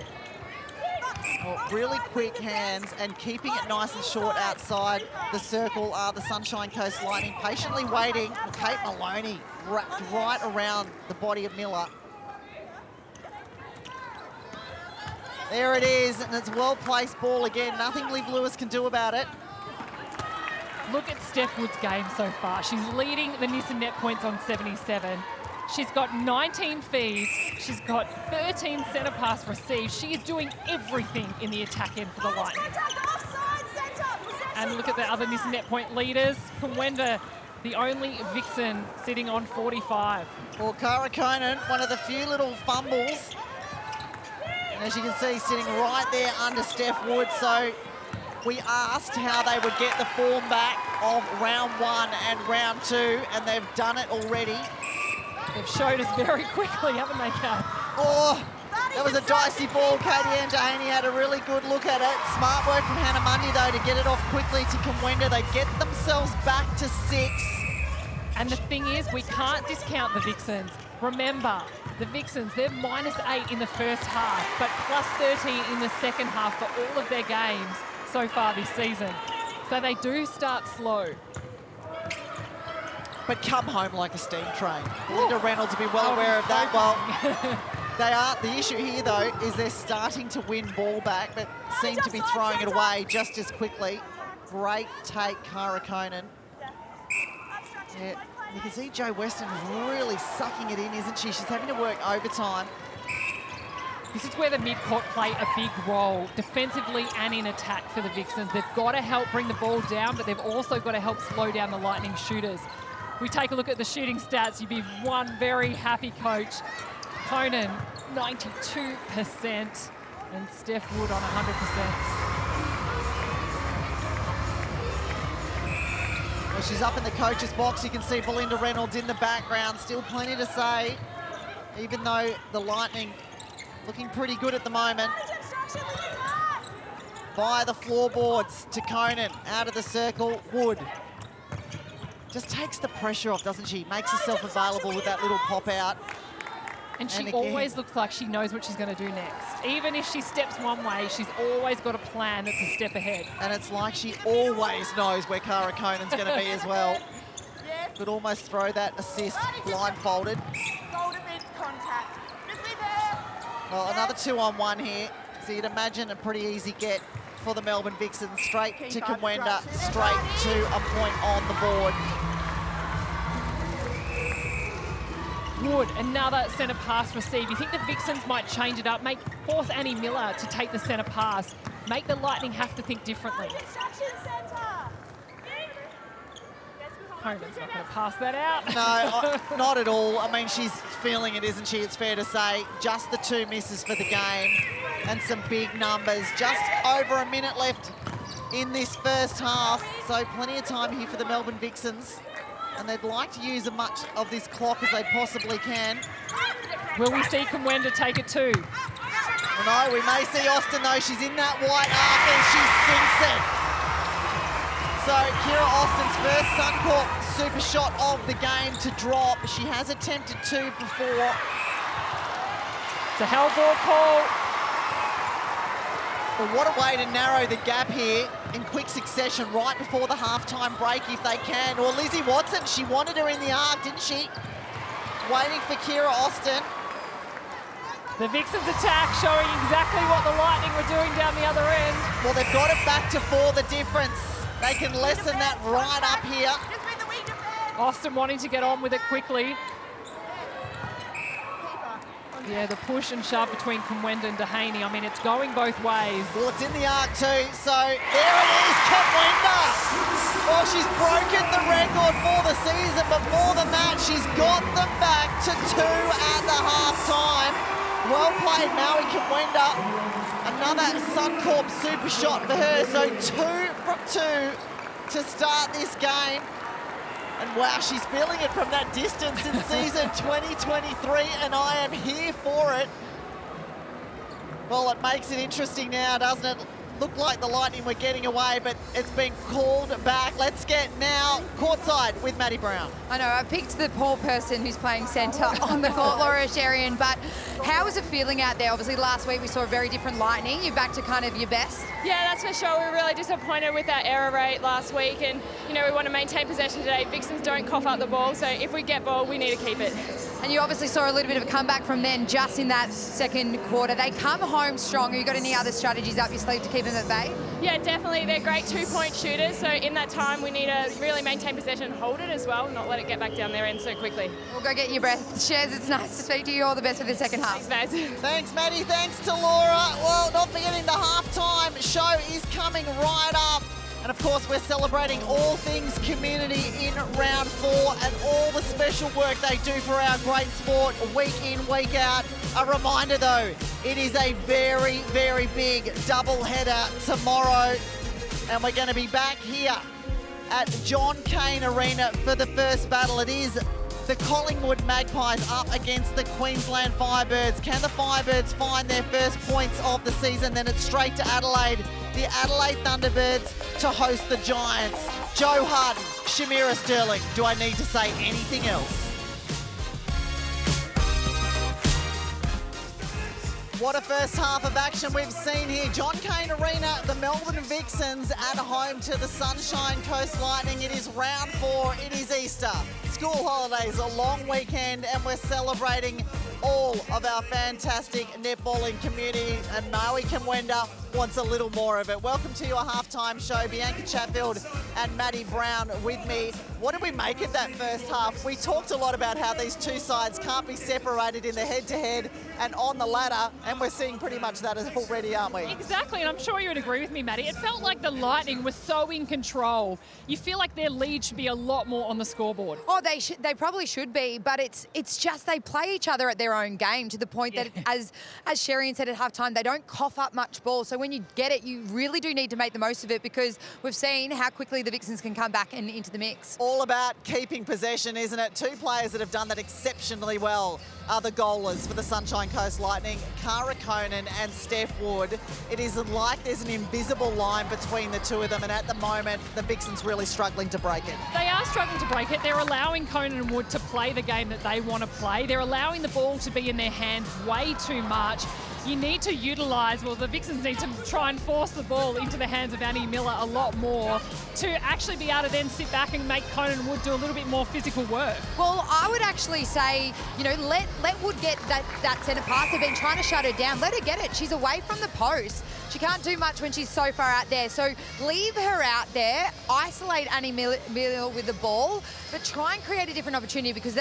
Well, really quick hands and keeping it nice and short outside the circle are the Sunshine Coast Lightning. Patiently waiting. Kate Maloney wrapped right around the body of Miller. There it is, and it's well-placed ball again. Nothing Liv Lewis can do about it. Look at Steph Wood's game so far. She's leading the Nissan net points on 77. She's got 19 feeds. She's got 13 centre pass received. She is doing everything in the attack end for the Lightning. And look at the other Nissan net point leaders. Kumwenda, the only Vixen sitting on 45. Well, Cara Conan, one of the few little fumbles. And as you can see, sitting right there under Steph Wood. So we asked how they would get the form back of round 1 and round 2, and they've done it already. They've showed us very quickly, haven't they, Kat? Oh, that was a dicey ball. Katie Ann Dehaney had a really good look at it. Smart work from Hannah Mundy, though, to get it off quickly to Kumwenda. They get themselves back to 6. And the thing is, we can't discount the Vixens. Remember, the Vixens, they're -8 in the first half, but +13 in the second half for all of their games so far this season. So they do start slow. But come home like a steam train. Linda Reynolds will be well aware of that. Well, they are. The issue here, though, is they're starting to win ball back, but seem to be throwing it away just as quickly. Great take, Cara Conan. Yeah, you can see Jo Weston is really sucking it in, isn't she? She's having to work overtime. This is where the mid-court play a big role, defensively and in attack for the Vixens. They've got to help bring the ball down, but they've also got to help slow down the Lightning shooters. If we take a look at the shooting stats, you'd be one very happy coach. Conan, 92%, and Steph Wood on 100%. Well, she's up in the coach's box. You can see Belinda Reynolds in the background. Still plenty to say, even though the Lightning looking pretty good at the moment. By the floorboards to Conan, out of the circle, Wood. Just takes the pressure off, doesn't she? Makes herself available with that little pop out. And she always looks like she knows what she's going to do next. Even if she steps one way, she's always got a plan that's a step ahead. And it's like she always knows where Cara Conan's going to be as well. Could almost throw that assist blindfolded. Goal defense contact. Just be there. Well, another 2-on-1 here. So you'd imagine a pretty easy get for the Melbourne Vixens. Straight to Kamwenda, straight to a point on the board. Wood, another centre pass received. You think the Vixens might change it up, force Annie Miller to take the centre pass, make the Lightning have to think differently. Conan's not going to pass that out. No, not at all. I mean, she's feeling it, isn't she? It's fair to say. Just the 2 misses for the game and some big numbers. Just over a minute left in this first half. So plenty of time here for the Melbourne Vixens. And they'd like to use as much of this clock as they possibly can. Will we see Kamwenda take it too? Well, no, we may see Austin though. She's in that white arc and she sinks it. So Kira Austin's first Suncorp super shot of the game to drop. She has attempted 2 before. It's a hell ball call. But what a way to narrow the gap here in quick succession right before the halftime break if they can. Or Lizzie Watson, she wanted her in the arc, didn't she? Waiting for Kira Austin. The Vixens attack showing exactly what the Lightning were doing down the other end. Well, they've got it back to 4, the difference. They can lessen that right up here. Austin wanting to get on with it quickly. Yeah, the push and shove between Kamwenda and Dehaney. I mean, it's going both ways. Well, it's in the arc too, so there it is, Kamwenda! Well, she's broken the record for the season, but more than that, she's got them back to 2 at the half-time. Well played, Maui Kamwenda. Another Suncorp super shot for her, so 2 from 2 to start this game. And wow, she's feeling it from that distance in season 2023, and I am here for it. Well, it makes it interesting now, doesn't it? Looked like the Lightning were getting away, but it's been called back. Let's get now courtside with Maddie Brown. I know, I picked the poor person who's playing centre on the court, Laura Sherian, but how is it feeling out there? Obviously, last week we saw a very different Lightning. You're back to kind of your best. Yeah, that's for sure. We were really disappointed with our error rate last week, and, you know, we want to maintain possession today. Vixens don't cough up the ball, so if we get ball, we need to keep it. And you obviously saw a little bit of a comeback from them just in that second quarter. They come home strong. Have you got any other strategies up your sleeve to keep them at bay? Yeah, definitely. They're great 2-point shooters, so in that time we need to really maintain possession and hold it as well, not let it get back down their end so quickly. We'll go get your breath. Shares, it's nice to speak to you. All the best for the second half. Thanks, Mads. Thanks, Maddie. Thanks to Laura. Well, not forgetting the halftime show is coming right up. And of course, we're celebrating all things community in round 4 and all the special work they do for our great sport week in, week out. A reminder though, it is a very, very big double header tomorrow. And we're going to be back here at John Cain Arena for the first battle. It is the Collingwood Magpies up against the Queensland Firebirds. Can the Firebirds find their first points of the season? Then it's straight to Adelaide. The Adelaide Thunderbirds to host the Giants. Joe Harden, Shamira Sterling. Do I need to say anything else? What a first half of action we've seen here. John Cain Arena, the Melbourne Vixens at home to the Sunshine Coast Lightning. It is round 4, it is Easter. School holidays, a long weekend, and we're celebrating all of our fantastic netballing community. And Maui Kamwenda wants a little more of it. Welcome to your halftime show. Bianca Chatfield and Maddie Brown with me. What did we make of that first half? We talked a lot about how these two sides can't be separated in the head-to-head and on the ladder, and we're seeing pretty much that already, aren't we? Exactly, and I'm sure you would agree with me, Maddie. It felt like the Lightning were so in control. You feel like their lead should be a lot more on the scoreboard. Oh, they probably should be, but it's just they play each other at their own game to the point that, as Sherian said at halftime, they don't cough up much ball. So when you get it, you really do need to make the most of it, because we've seen how quickly the Vixens can come back and into the mix. All about keeping possession, isn't it? Two players that have done that exceptionally well are the goalers for the Sunshine Coast Lightning, Cara Conan and Steph Wood. It is like there's an invisible line between the two of them, and at the moment, the Vixens really struggling to break it. They are struggling to break it. They're allowing Conan and Wood to play the game that they want to play. They're allowing the ball to be in their hands way too much. You need to utilise, well, the Vixens need to try and force the ball into the hands of Annie Miller a lot more to actually be able to then sit back and make Conan and Wood do a little bit more physical work. Well, I would actually say, let Wood get that centre pass. They've been trying to shut her down. Let her get it. She's away from the post. She can't do much when she's so far out there. So leave her out there, isolate Annie Miller with the ball, but try and create a different opportunity, because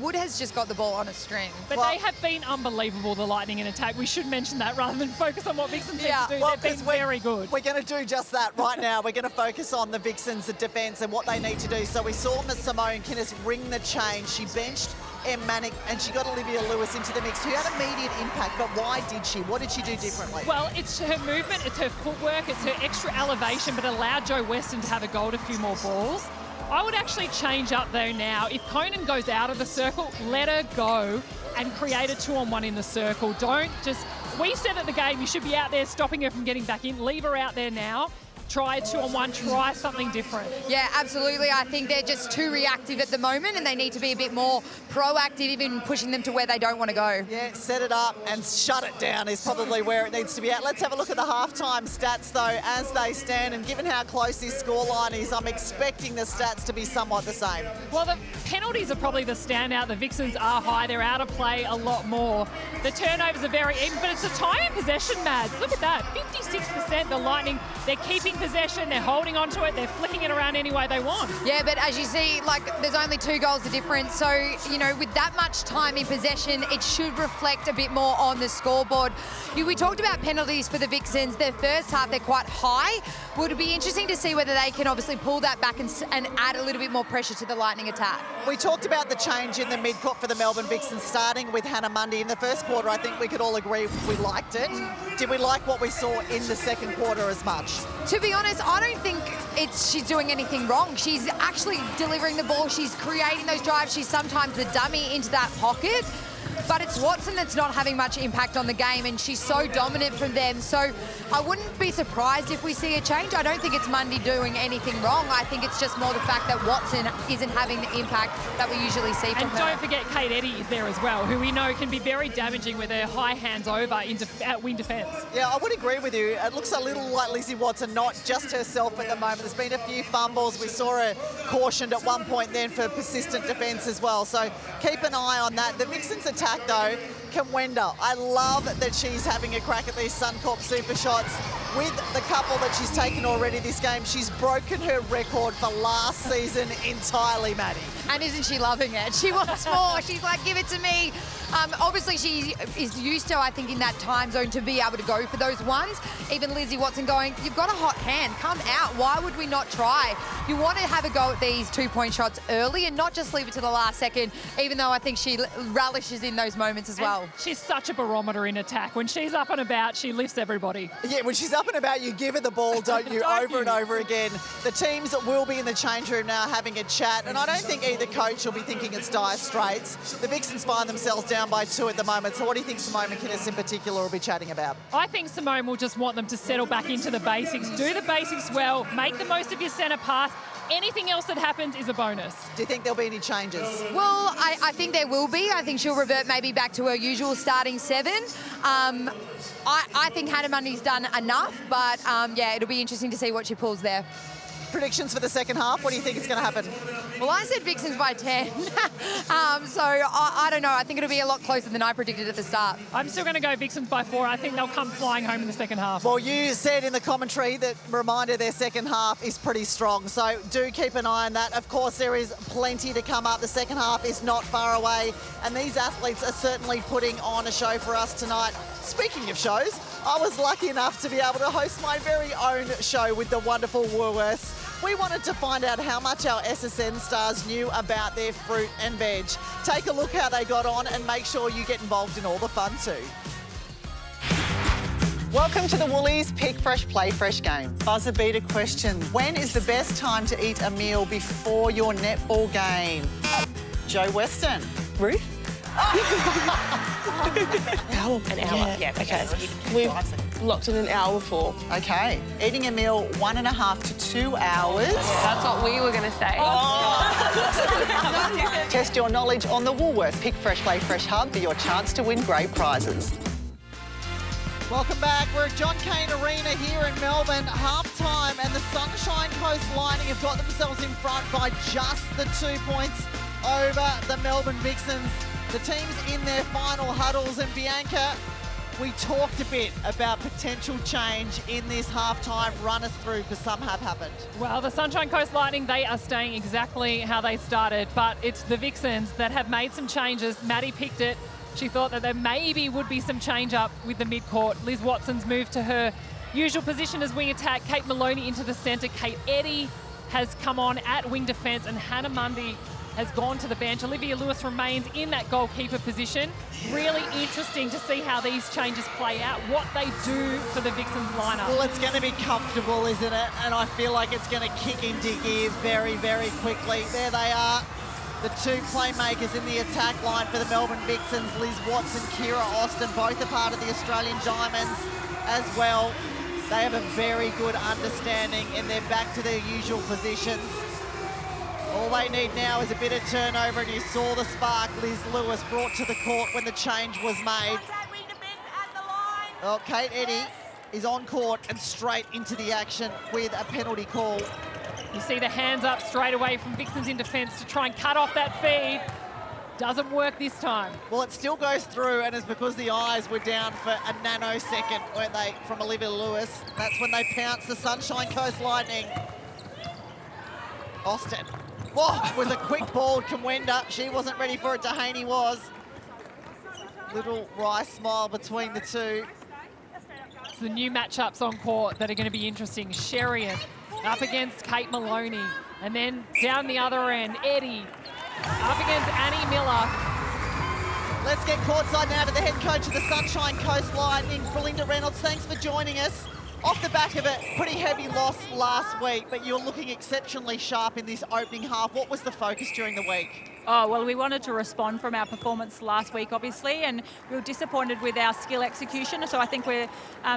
Wood has just got the ball on a string. But they have been unbelievable, the Lightning in attack. We should mention that rather than focus on what Vixens need to do. They've been very good. We're going to do just that right now. We're going to focus on the Vixens' defence and what they need to do. So we saw Miss Simone Kinnis ring the change. She benched Em Manick and she got Olivia Lewis into the mix, who had immediate impact. But why did she? What did she do differently? Well, it's her movement, it's her footwork, it's her extra elevation, but allowed Joe Weston to have a go at a few more balls. I would actually change up though now. If Conan goes out of the circle, let her go and create a 2-on-1 in the circle. Don't just... We said at the game you should be out there stopping her from getting back in. Leave her out there now. Try a 2-on-1, try something different. Yeah, absolutely. I think they're just too reactive at the moment, and they need to be a bit more proactive, even pushing them to where they don't want to go. Yeah, set it up and shut it down is probably where it needs to be at. Let's have a look at the halftime stats, though, as they stand. And given how close this scoreline is, I'm expecting the stats to be somewhat the same. Well, the penalties are probably the standout. The Vixens are high. They're out of play a lot more. The turnovers are very even, but it's a time in possession, Mads. Look at that. 56% the Lightning. They're keeping possession. They're holding onto it. They're flicking it around any way they want. Yeah, but as you see, there's only 2 goals of difference. So, with that much time in possession, it should reflect a bit more on the scoreboard. We talked about penalties for the Vixens. Their first half, they're quite high. Would it be interesting to see whether they can obviously pull that back and add a little bit more pressure to the Lightning attack? We talked about the change in the mid-court for the Melbourne Vixens, starting with Hannah Mundy. In the first quarter, I think we could all agree we liked it. Did we like what we saw in the second quarter as much? To be honest, I don't think she's doing anything wrong. She's actually delivering the ball. She's creating those drives. She's sometimes the dummy into that pocket. But it's Watson that's not having much impact on the game, and she's so dominant from them. So I wouldn't be surprised if we see a change. I don't think it's Mundy doing anything wrong. I think it's just more the fact that Watson isn't having the impact that we usually see from her. And don't forget Kate Eddy is there as well, who we know can be very damaging with her high hands over at wing defence. Yeah, I would agree with you. It looks a little like Lizzie Watson, not just herself at the moment. There's been a few fumbles. We saw her cautioned at one point then for persistent defence as well. So keep an eye on that. The Vixens attack, though, Kamwenda. I love that she's having a crack at these Suncorp super shots. With the couple that she's taken already this game, she's broken her record for last season entirely, Maddie. And isn't she loving it? She wants more. She's like, give it to me. Obviously, she is used to, I think, in that time zone to be able to go for those ones. Even Lizzie Watson going, you've got a hot hand. Come out. Why would we not try? You want to have a go at these 2-point shots early and not just leave it to the last second, even though I think she relishes in those moments as well. And she's such a barometer in attack. When she's up and about, she lifts everybody. Yeah, when she's up and about, you give her the ball, don't you? Over and over again. The teams will be in the change room now having a chat, and I don't think either coach will be thinking it's dire straits. The Vixens find themselves down by 2 at the moment. So what do you think Simone McInnes in particular will be chatting about? I think Simone will just want them to settle back into the basics, do the basics well, make the most of your centre pass. Anything else that happens is a bonus. Do you think there'll be any changes? Well, I think there will be. I think she'll revert maybe back to her usual starting 7. I think Hannah Mundy's done enough, but yeah, it'll be interesting to see what she pulls there. Predictions for the second half. What do you think is going to happen? Well, I said Vixens by 10. So I don't know. I think it'll be a lot closer than I predicted at the start. I'm still going to go Vixens by 4. I think they'll come flying home in the second half. Well, you said in the commentary that reminder their second half is pretty strong. So do keep an eye on that. Of course, there is plenty to come up. The second half is not far away. And these athletes are certainly putting on a show for us tonight. Speaking of shows, I was lucky enough to be able to host my very own show with the wonderful Woolworths. We wanted to find out how much our SSN stars knew about their fruit and veg. Take a look how they got on and make sure you get involved in all the fun too. Welcome to the Woolies Pick Fresh, Play Fresh game. Buzzer beater question. When is the best time to eat a meal before your netball game? Joe Weston. Ruth? An hour. Yeah, okay. We've locked in an hour before. Okay. Eating a meal 1.5 to 2 hours. That's what we were going to say. Test your knowledge on the Woolworths Pick Fresh, Play Fresh Hub for your chance to win great prizes. Welcome back. We're at John Cain Arena here in Melbourne. Half-time, and the Sunshine Coast Lightning have got themselves in front by just the 2 points over the Melbourne Vixens. The team's in their final huddles, and Bianca, we talked a bit about potential change in this half-time. Run us through, because some have happened. Well, the Sunshine Coast Lightning, they are staying exactly how they started, but it's the Vixens that have made some changes. Maddie picked it. She thought that there maybe would be some change up with the mid-court. Liz Watson's moved to her usual position as wing attack. Kate Maloney into the centre. Kate Eddy has come on at wing defence, and Hannah Mundy has gone to the bench. Olivia Lewis remains in that goalkeeper position. Really interesting to see how these changes play out, what they do for the Vixens lineup. Well, it's going to be comfortable, isn't it? And I feel like it's going to kick into gear very, very quickly. There they are, the two playmakers in the attack line for the Melbourne Vixens. Liz Watson, Kira Austin, both are part of the Australian Diamonds as well. They have a very good understanding, and they're back to their usual positions. All they need now is a bit of turnover, and you saw the spark Liz Lewis brought to the court when the change was made. Oh, Kate Eddy is on court and straight into the action with a penalty call. You see the hands up straight away from Vixens in defence to try and cut off that feed. Doesn't work this time. Well, it still goes through, and it's because the eyes were down for a nanosecond, weren't they, from Olivia Lewis. That's when they pounced the Sunshine Coast Lightning. Austin. Whoa, it was a quick ball, Kamwenda. She wasn't ready for it, Dehaney was. Little wry smile between the two. It's the new matchups on court that are going to be interesting. Sherian up against Kate Maloney. And then down the other end, Eddy up against Annie Miller. Let's get courtside now to the head coach of the Sunshine Coast Lightning, Belinda Reynolds. Thanks for joining us. Off the back of it, pretty heavy loss last week, but you're looking exceptionally sharp in this opening half. What was the focus during the week? Oh, well, we wanted to respond from our performance last week, obviously, and we were disappointed with our skill execution. So I think we're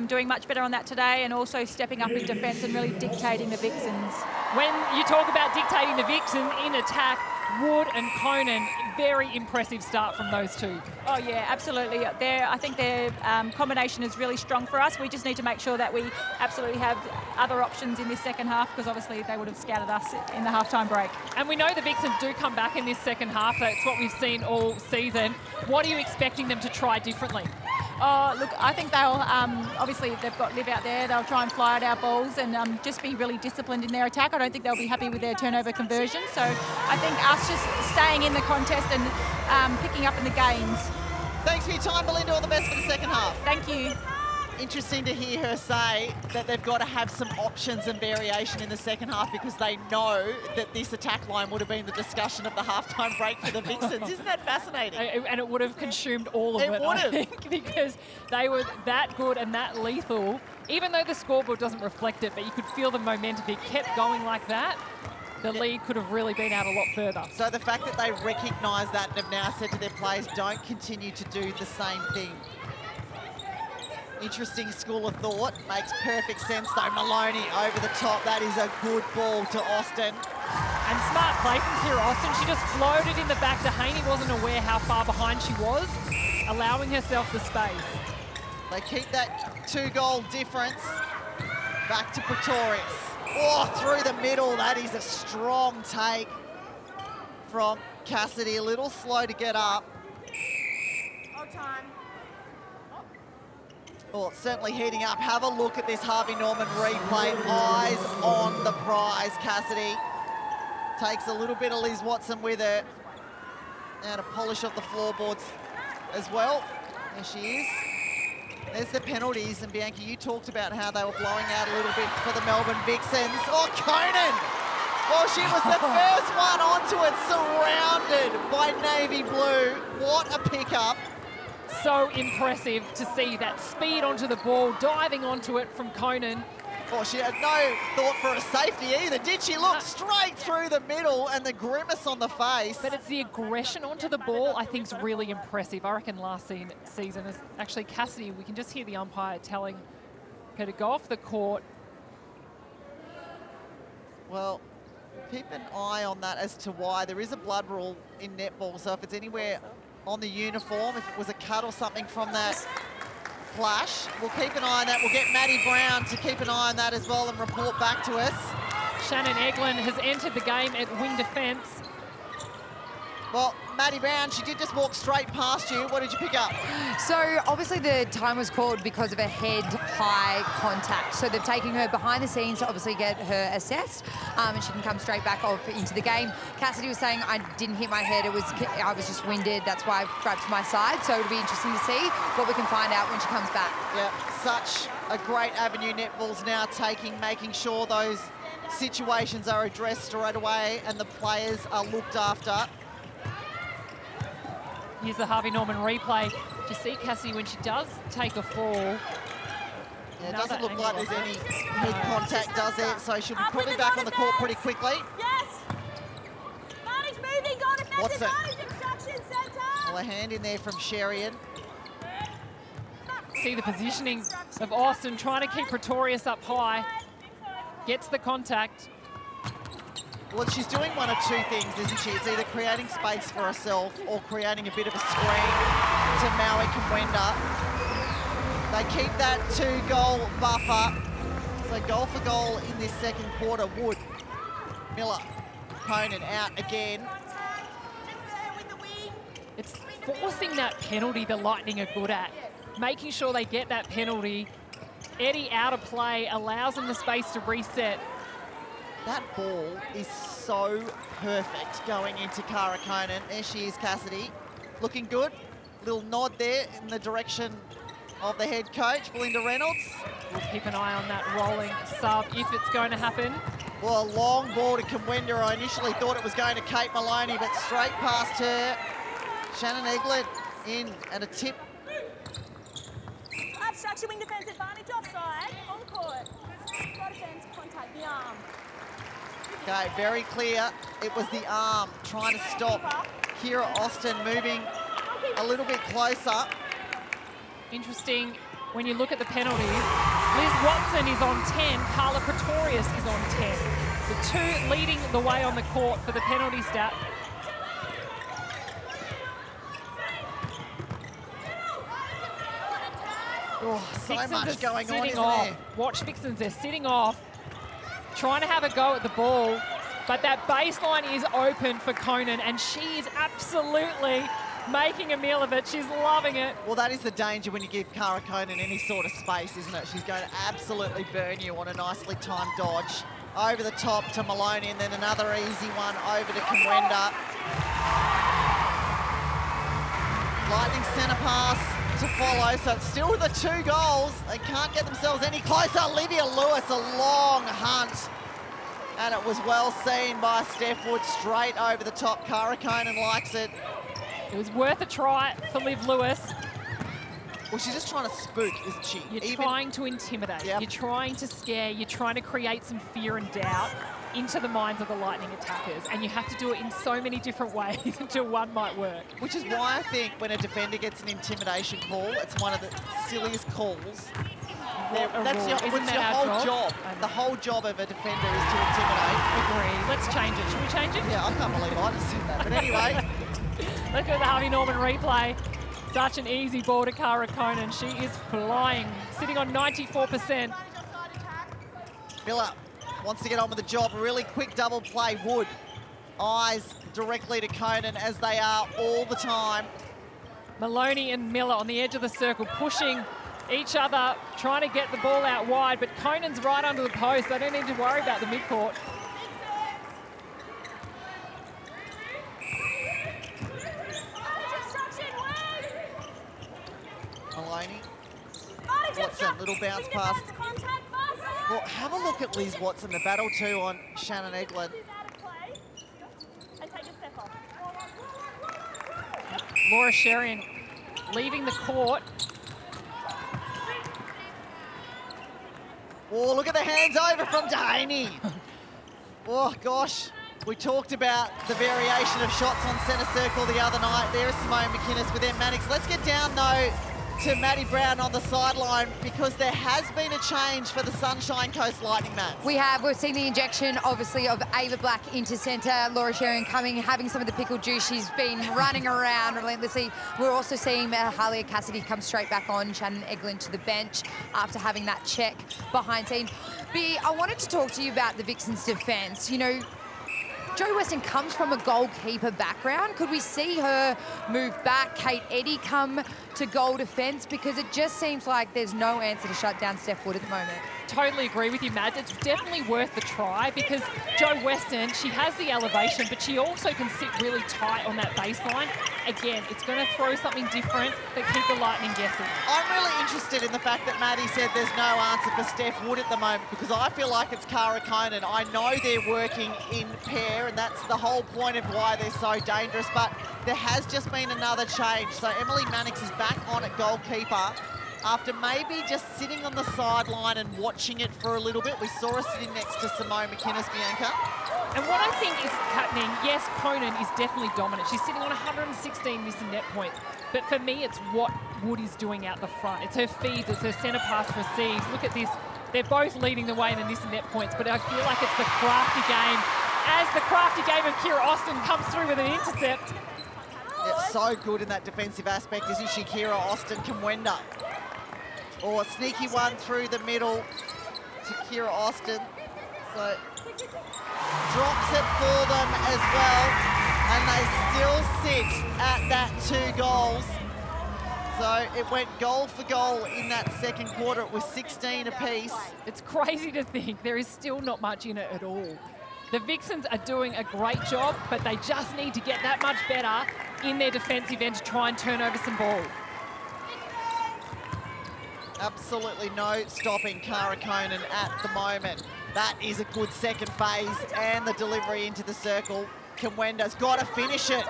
doing much better on that today, and also stepping up in defence and really dictating the Vixens. When you talk about dictating the Vixens in attack, Wood and Conan, very impressive start from those two. Oh, yeah, absolutely. I think their combination is really strong for us. We just need to make sure that we absolutely have other options in this second half, because obviously they would have scattered us in the halftime break. And we know the Vixens do come back in this second half. That's what we've seen all season. What are you expecting them to try differently? Oh, look, I think they'll, obviously they've got Liv out there, they'll try and fly at our balls and just be really disciplined in their attack. I don't think they'll be happy with their turnover conversion. So I think us just staying in the contest and picking up in the games. Thanks for your time, Belinda. All the best for the second half. Thank you. Interesting to hear her say that they've got to have some options and variation in the second half, because they know that this attack line would have been the discussion of the halftime break for the Vixens. Isn't that fascinating? And it would have consumed all of it, I think, because they were that good and that lethal. Even though the scoreboard doesn't reflect it, but you could feel the momentum. If it kept going like that, the lead could have really been out a lot further. So the fact that they recognise that and have now said to their players, don't continue to do the same thing. Interesting school of thought. Makes perfect sense, though. Maloney over the top. That is a good ball to Austin. And smart play from Kira Austin. She just floated in the back. Dehaney wasn't aware how far behind she was, allowing herself the space. They keep that 2-goal difference. Back to Pretorius. Oh, through the middle. That is a strong take from Cassidy. A little slow to get up. Oh, time. Oh, it's certainly heating up. Have a look at this Harvey Norman replay. Eyes on the prize. Cassidy takes a little bit of Liz Watson with her. Now to polish off the floorboards as well. There she is. There's the penalties, and Bianca, you talked about how they were blowing out a little bit for the Melbourne Vixens. Oh, Conan! Well, she was the first one onto it, surrounded by navy blue. What a pickup. So impressive to see that speed onto the ball, diving onto it from Conan. Oh, she had no thought for a safety either, did she? Look straight through the middle and the grimace on the face. But it's the aggression onto the ball I think is really impressive. I reckon last season is actually Cassidy, we can just hear the umpire telling her to go off the court. Well, keep an eye on that as to why. There is a blood rule in netball, so if it's anywhere on the uniform, if it was a cut or something from that flash, we'll keep an eye on that. We'll get Maddie Brown to keep an eye on that as well and report back to us. Shannon Eglin has entered the game at wing defence. Well, Maddie Brown, she did just walk straight past you. What did you pick up? So obviously the time was called because of a head-high contact. So they've taken her behind the scenes to obviously get her assessed, and she can come straight back off into the game. Cassidy was saying, I didn't hit my head, I was just winded, that's why I grabbed to my side. So it'll be interesting to see what we can find out when she comes back. Yeah, such a great avenue netball's now taking, making sure those situations are addressed straight away and the players are looked after. Here's the Harvey Norman replay. To see Cassidy when she does take a fall. Yeah, it doesn't look like there's any head contact, does it? So she'll be probably back on the court pretty quickly. Yes. Barney's moving. Go to defensive Watson. instruction centre. Well, a hand in there from Sherian. See the positioning of Austin trying to keep Pretorius up high. Gets the contact. Well, she's doing one of two things, isn't she? It's either creating space for herself or creating a bit of a screen to Maui Kamwenda. They keep that 2-goal buffer. So goal for goal in this second quarter. Wood, Miller, Conan out again. It's forcing that penalty the Lightning are good at. Making sure they get that penalty. Eddie out of play allows them the space to reset. That ball is so perfect going into Cara Conan. There she is, Cassidy. Looking good. Little nod there in the direction of the head coach, Belinda Reynolds. We'll keep an eye on that rolling sub if it's going to happen. Well, a long ball to Kamwenda. I initially thought it was going to Kate Maloney, but straight past her. Shannon Eglin in and a tip. Obstruction, wing defence advantage offside. On court. Go defence, contact the arm. Okay, very clear. It was the arm trying to stop Kira Austin moving a little bit closer. Interesting when you look at the penalties. Liz Watson is on 10, Carla Pretorius is on 10. The two leading the way on the court for the penalty stat. Oh, so Vixens much going on, sitting isn't off. there? Watch Vixens, they're sitting off, trying to have a go at the ball, but that baseline is open for Conan, and she is absolutely making a meal of it. She's loving it. Well, that is the danger when you give Cara Conan any sort of space, isn't it? She's going to absolutely burn you on a nicely timed dodge. Over the top to Maloney, and then another easy one over to Kamwenda. Lightning centre pass to follow, so it's still the 2 goals. They can't get themselves any closer. Olivia Lewis, a long hunt. And it was well seen by Steph Wood, straight over the top. Cara Conan likes it. It was worth a try for Liv Lewis. Well, she's just trying to spook, isn't she? You're trying to intimidate. Yep. You're trying to scare. You're trying to create some fear and doubt into the minds of the Lightning attackers. And you have to do it in so many different ways until one might work. Which is why I think when a defender gets an intimidation call, it's one of the silliest calls. That's your whole job. The whole job of a defender is to intimidate. Agree. Let's change it. Should we change it? Yeah, I can't believe I just said that. But anyway. Look at the Harvey Norman replay. Such an easy ball to Cara Conan. She is flying, sitting on 94%. Miller wants to get on with the job. A really quick double play. Wood, eyes directly to Conan, as they are all the time. Maloney and Miller on the edge of the circle, pushing each other, trying to get the ball out wide, but Conan's right under the post. They don't need to worry about the midcourt. Maloney. Watson, little bounce pass. Well, have a look at Liz Watson, the battle too on Shannon Eglin. Laura Sherian leaving the court. Oh, look at the hands over from Dehaney. Oh, gosh. We talked about the variation of shots on centre circle the other night. There's Simone McInnes with Mannix. Let's get down, though, to Maddie Brown on the sideline, because there has been a change for the Sunshine Coast Lightning, Matt. We've seen the injection, obviously, of Ava Black into centre. Laura Sherian having some of the pickled juice. She's been running around relentlessly. We're also seeing Halia Cassidy come straight back on, Shannon Eglin to the bench after having that check behind scene. B, I wanted to talk to you about the Vixens' defence. You know, Jo Weston comes from a goalkeeper background. Could we see her move back, Kate Eddy come to goal defence? Because it just seems like there's no answer to shut down Steph Wood at the moment. Totally agree with you, Mads. It's definitely worth the try, because Jo Weston, she has the elevation, but she also can sit really tight on that baseline. Again, it's going to throw something different that keep the Lightning guessing. I'm really interested in the fact that Maddie said there's no answer for Steph Wood at the moment, because I feel like it's Cara Conan. I know they're working in pair, and that's the whole point of why they're so dangerous, but there has just been another change. So Emily Mannix is back on at goalkeeper after maybe just sitting on the sideline and watching it for a little bit. We saw her sitting next to Simone McInnes, Bianca. And what I think is happening, yes, Conan is definitely dominant. She's sitting on 116 missing net points. But for me, it's what Wood is doing out the front. It's her feeds, it's her centre pass receives. Look at this. They're both leading the way in the missing net points, but I feel like it's the crafty game. As the crafty game of Kira Austin comes through with an intercept. Yeah, so good in that defensive aspect, isn't she, Kira Austin? Kamwenda. Or a sneaky one through the middle to Kira Austin. So drops it for them as well, and they still sit at that 2 goals. So it went goal for goal in that second quarter. It was 16 apiece. It's crazy to think there is still not much in it at all. The Vixens are doing a great job, but they just need to get that much better in their defensive end to try and turn over some ball. Absolutely no stopping Cara Conan at the moment. That is a good second phase, and the delivery into the circle. Kamwenda's got to finish it.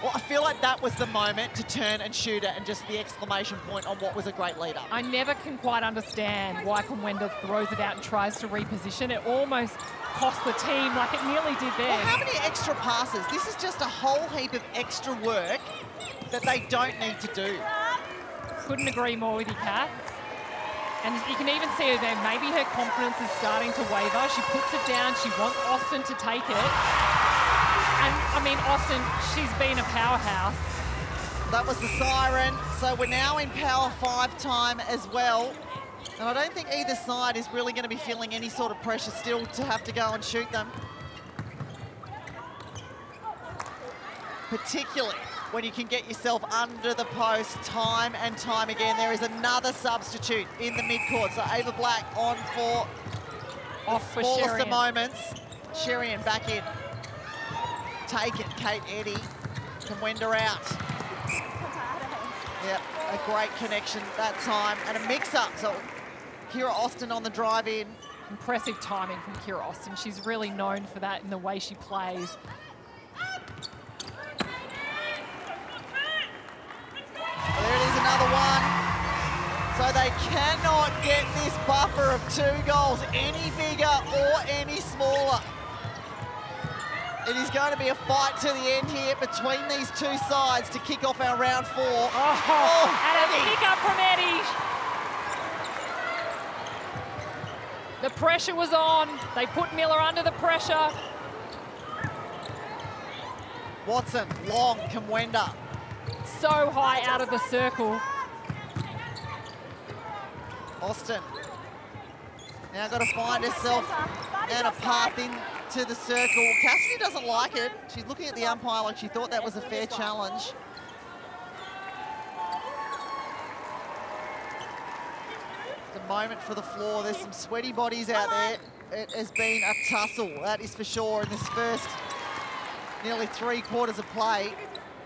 Well, I feel like that was the moment to turn and shoot it, and just the exclamation point on what was a great leader. I never can quite understand why Kamwenda throws it out and tries to reposition. It almost cost the team, like it nearly did there. Well, how many extra passes? This is just a whole heap of extra work that they don't need to do. Couldn't agree more with you, Kat. And you can even see her there. Maybe her confidence is starting to waver. She puts it down. She wants Austin to take it. And, I mean, Austin, she's been a powerhouse. That was the siren. So we're now in Power 5 time as well. And I don't think either side is really going to be feeling any sort of pressure still to have to go and shoot them. Particularly when you can get yourself under the post time and time again. There is another substitute in the midcourt. So Ava Black on for off for smallest Sherian. of moments. Sherian back in. Take it, Kate Eddy. Kamwenda out. Yep, a great connection that time. And a mix-up. So Kira Austin on the drive in. Impressive timing from Kira Austin. She's really known for that in the way she plays. There it is, another one. So they cannot get this buffer of 2 goals any bigger or any smaller. It is going to be a fight to the end here between these 2 sides to kick off our round 4. And a kick up from Eddy. The pressure was on. They put Miller under the pressure. Watson, long, Kamwenda. So high out of the circle. Austin. Now got to find herself and a path into the circle. Cassidy doesn't like it. She's looking at the umpire like she thought that was a fair challenge. The moment for the floor. There's some sweaty bodies out there. It has been a tussle, that is for sure, in this first nearly 3 quarters of play.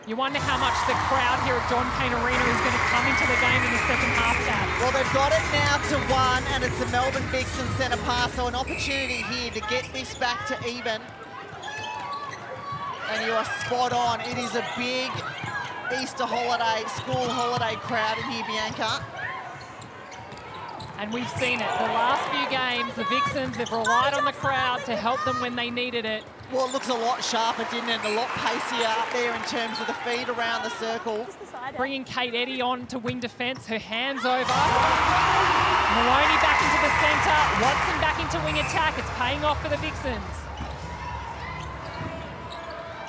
You wonder how much the crowd here at John Cain Arena is going to come into the game in the second half, Kat. Well, they've got it now to 1, and it's the Melbourne Vixens centre pass, so an opportunity here to get this back to even. And you are spot on. It is a big Easter holiday, school holiday crowd in here, Bianca. And we've seen it. The last few games, the Vixens have relied on the crowd to help them when they needed it. Well, it looks a lot sharper, didn't it? A lot pacier up there in terms of the feed around the circle. Bringing Kate Eddy on to wing defence, her hands over. Maloney back into the centre, Watson back into wing attack. It's paying off for the Vixens.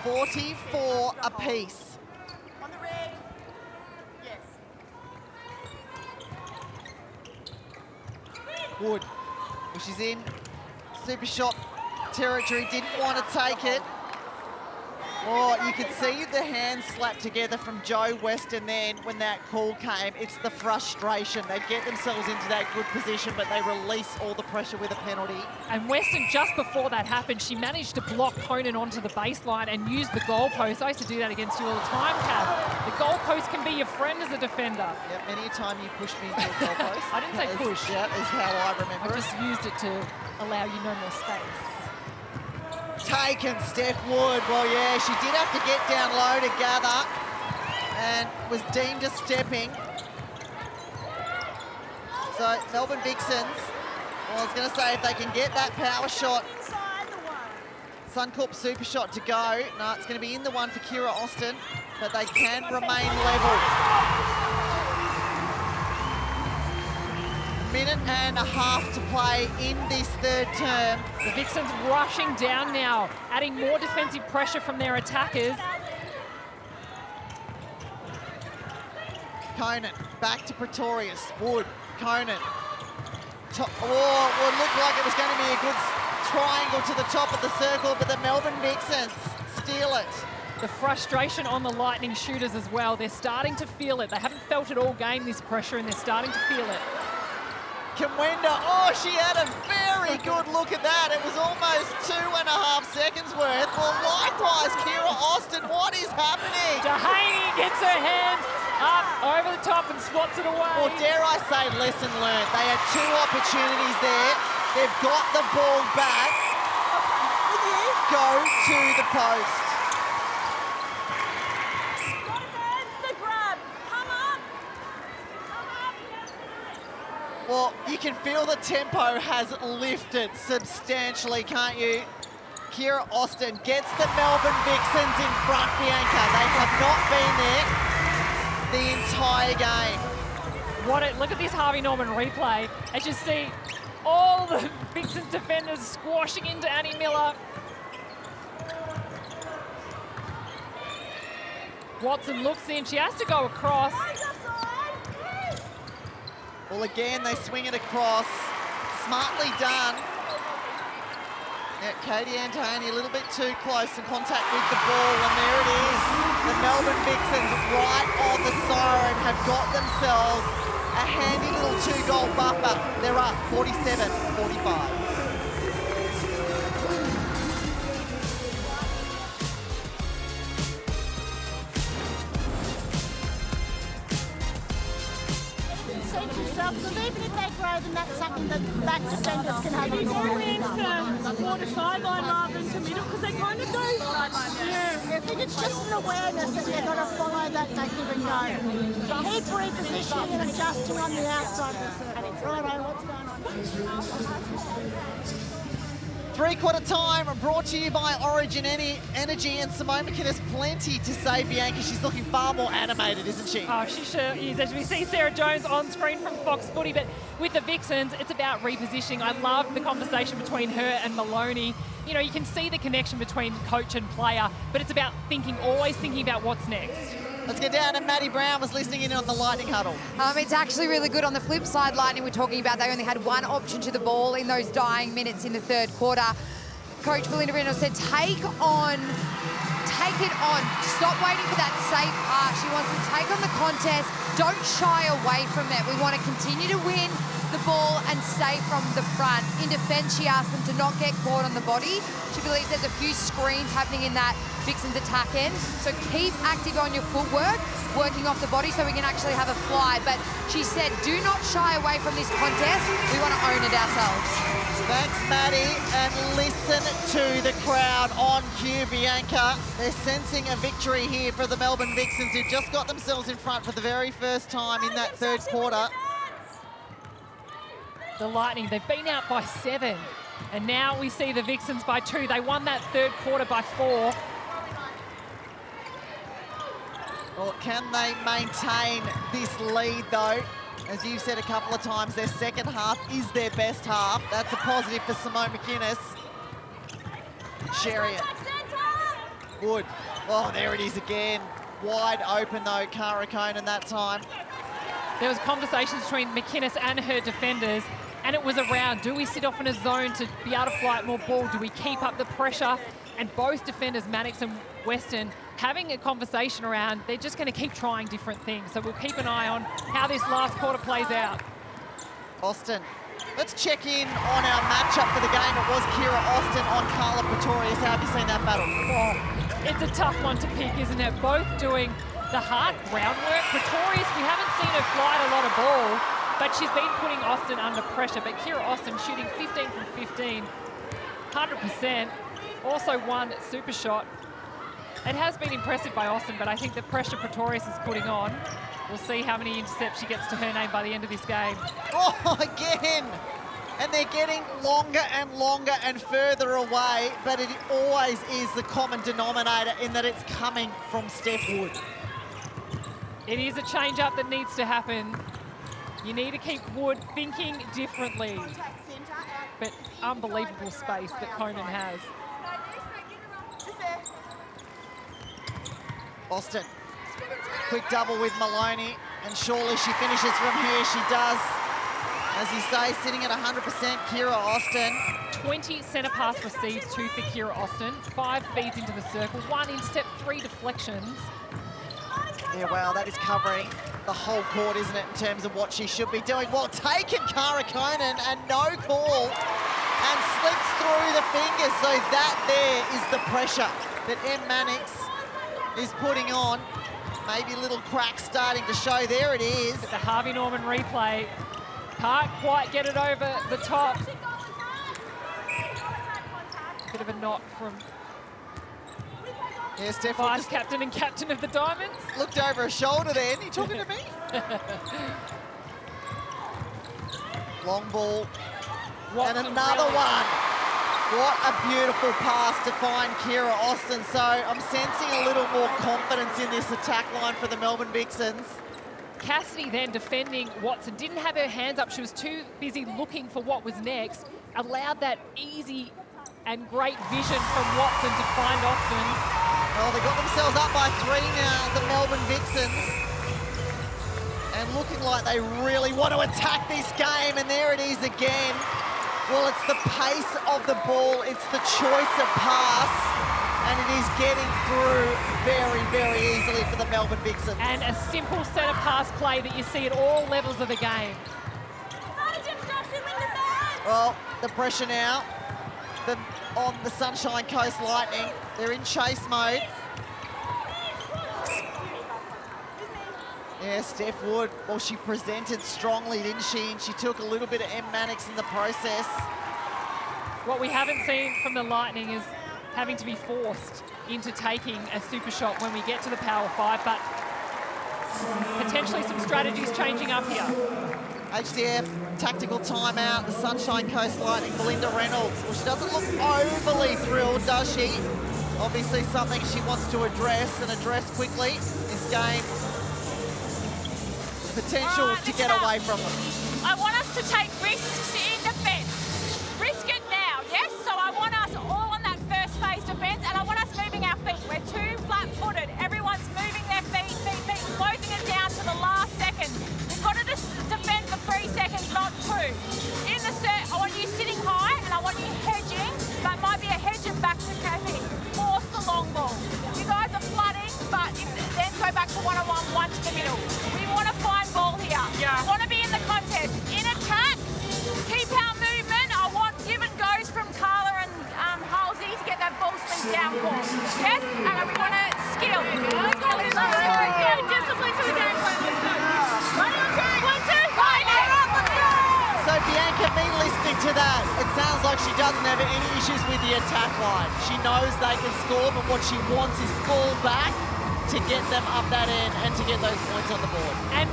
44 apiece. On the red. Yes. Wood, well, she's in super shot territory, didn't want to take it. Oh, you could see the hands slap together from Joe Weston then when that call came. It's the frustration. They get themselves into that good position, but they release all the pressure with a penalty. And Weston, just before that happened, she managed to block Conan onto the baseline and use the goalpost. I used to do that against you all the time, Kath. The goalpost can be your friend as a defender. Yeah, many a time you pushed me into a goalpost. I didn't say push. That is how I remember I just used it to allow you no more space. Taken, Steph Wood. Well, yeah, she did have to get down low to gather and was deemed a stepping. So, Melbourne Vixens, well, I was going to say, if they can get that power shot, Suncorp super shot to go. No, it's going to be in the one for Kira Austin, but they can remain level. Minute and a half to play in this third term. The Vixens rushing down now, adding more defensive pressure from their attackers. Conan, back to Pretorius. Wood, Conan. It looked like it was going to be a good triangle to the top of the circle, but the Melbourne Vixens steal it. The frustration on the Lightning shooters as well. They're starting to feel it. They haven't felt it all game, this pressure, and they're starting to feel it. Kamwenda, oh, she had a very good look at that. It was almost 2.5 seconds worth. Well, likewise, Kira Austin, what is happening? Dehaney gets her hands up over the top and swats it away. Well, dare I say, lesson learned. They had 2 opportunities there. They've got the ball back. Go to the post. Well, you can feel the tempo has lifted substantially, can't you? Kira Austin gets the Melbourne Vixens in front, Bianca. They have not been there the entire game. Look at this Harvey Norman replay and just see all the Vixens defenders squashing into Annie Miller. Watson looks in, she has to go across. Well, again, they swing it across. Smartly done. Yeah, Katie Antoni a little bit too close in contact with the ball, and there it is. The Melbourne Vixens, right on the siren, have got themselves a handy little 2-goal buffer. They're up 47-45. Because even if they grow, then that's something that back defenders can have He's on. always water sideline rather than to middle because they kind of go sideline. Yeah, I think it's just an awareness that they've got to follow that they give and go. Keep repositioning and adjusting on the outside of the circle. Righto, what's going on? 3/4 time brought to you by Origin Energy, and Simone McInnes plenty to say, Bianca. She's looking far more animated, isn't she? Oh, she sure is. As we see Sarah Jones on screen from Fox Footy, but with the Vixens, it's about repositioning. I love the conversation between her and Maloney. You know, you can see the connection between coach and player, but it's about always thinking about what's next. Let's get down, and Maddie Brown was listening in on the Lightning huddle. It's actually really good. On the flip side, Lightning we're talking about, they only had one option to the ball in those dying minutes in the third quarter. Coach Belinda Reynolds said, take it on. Stop waiting for that safe pass. She wants to take on the contest. Don't shy away from it. We want to continue to win the ball and stay from the front. In defence, she asked them to not get caught on the body. She believes there's a few screens happening in that Vixens attack end. So keep active on your footwork, working off the body so we can actually have a fly. But she said, do not shy away from this contest. We want to own it ourselves. Thanks, Maddie. And listen to the crowd on cue, Bianca. They're sensing a victory here for the Melbourne Vixens, who just got themselves in front for the very first time in that third quarter. The Lightning, they've been out by 7. And now we see the Vixens by 2. They won that third quarter by 4. Well, can they maintain this lead, though? As you've said a couple of times, their second half is their best half. That's a positive for Simone McInnes. Sherian. Good. Oh, there it is again. Wide open, though, Cara Conan that time. There was conversations between McInnes and her defenders, and it was around, do we sit off in a zone to be able to flight more ball? Do we keep up the pressure? And both defenders, Mannix and Weston, having a conversation around, they're just going to keep trying different things. So we'll keep an eye on how this last quarter plays out. Austin. Let's check in on our matchup for the game. It was Kira Austin on Carla Pretorius. How have you seen that battle? Oh, it's a tough one to pick, isn't it? Both doing the hard groundwork. Pretorius, we haven't seen her flight a lot of ball, but she's been putting Austin under pressure. But Kira Austin shooting 15 from 15, 100%. Also one super shot. It has been impressive by Austin, but I think the pressure Pretorius is putting on, we'll see how many intercepts she gets to her name by the end of this game. Oh, again! And they're getting longer and further away, but it always is the common denominator in that it's coming from Steph Wood. It is a change-up that needs to happen. You need to keep Wood thinking differently. But unbelievable space that Conan has. Austin, quick double with Maloney, and surely she finishes from here. She does. As you say, sitting at 100%, Kira Austin. 20 centre pass receives, 2 for Kira Austin. 5 feeds into the circle, 1 intercept, 3 deflections. Yeah, wow, that is covering the whole court, isn't it, in terms of what she should be doing. Well taken, Cara Conan, and no call, and slips through the fingers. So that there is the pressure that M. Mannix is putting on. Maybe a little crack starting to show. There it is. The Harvey Norman replay. Can't quite get it over the top. Bit of a knock from Steph Vice Captain and Captain of the Diamonds. Looked over her shoulder then. You talking to me? Long ball. And another one. What a beautiful pass to find Kira Austin. So I'm sensing a little more confidence in this attack line for the Melbourne Vixens. Cassidy then defending Watson. Didn't have her hands up. She was too busy looking for what was next. Allowed that easy and great vision from Watson to find Austin. Well, they got themselves up by 3 now, the Melbourne Vixens. And looking like they really want to attack this game. And there it is again. Well, it's the pace of the ball, it's the choice of pass, and it is getting through very, very easily for the Melbourne Vixens. And a simple centre pass play that you see at all levels of the game. Well, the pressure now on the Sunshine Coast Lightning. They're in chase mode. Yeah, Steph Wood, well, she presented strongly, didn't she? And she took a little bit of M. Mannix in the process. What we haven't seen from the Lightning is having to be forced into taking a super shot when we get to the Power 5, but potentially some strategies changing up here. HDF, tactical timeout, the Sunshine Coast Lightning, Belinda Reynolds. Well, she doesn't look overly thrilled, does she? Obviously something she wants to address, and address quickly. This game, potential to get away from them. I want us to take risks in defence. Risk it now, yes? So I want us all on that first phase defence, and I want us moving our feet. We're too flat-footed. Everyone's moving their feet, one-on-one, one to the middle. We want to find ball here. Yeah. We want to be in the contest. In attack, keep our movement. I want give and goes from Carla and Halsey to get that ball speed down court. Yes? And we want to skill. Let's go. Discipline to the game plan. Let's go. 1, 2, 1, 2, 5. So Bianca, me listening to that, it sounds like she doesn't have any issues with the attack line. She knows they can score, but what she wants is ball back to get them up that end and to get those points on the board. And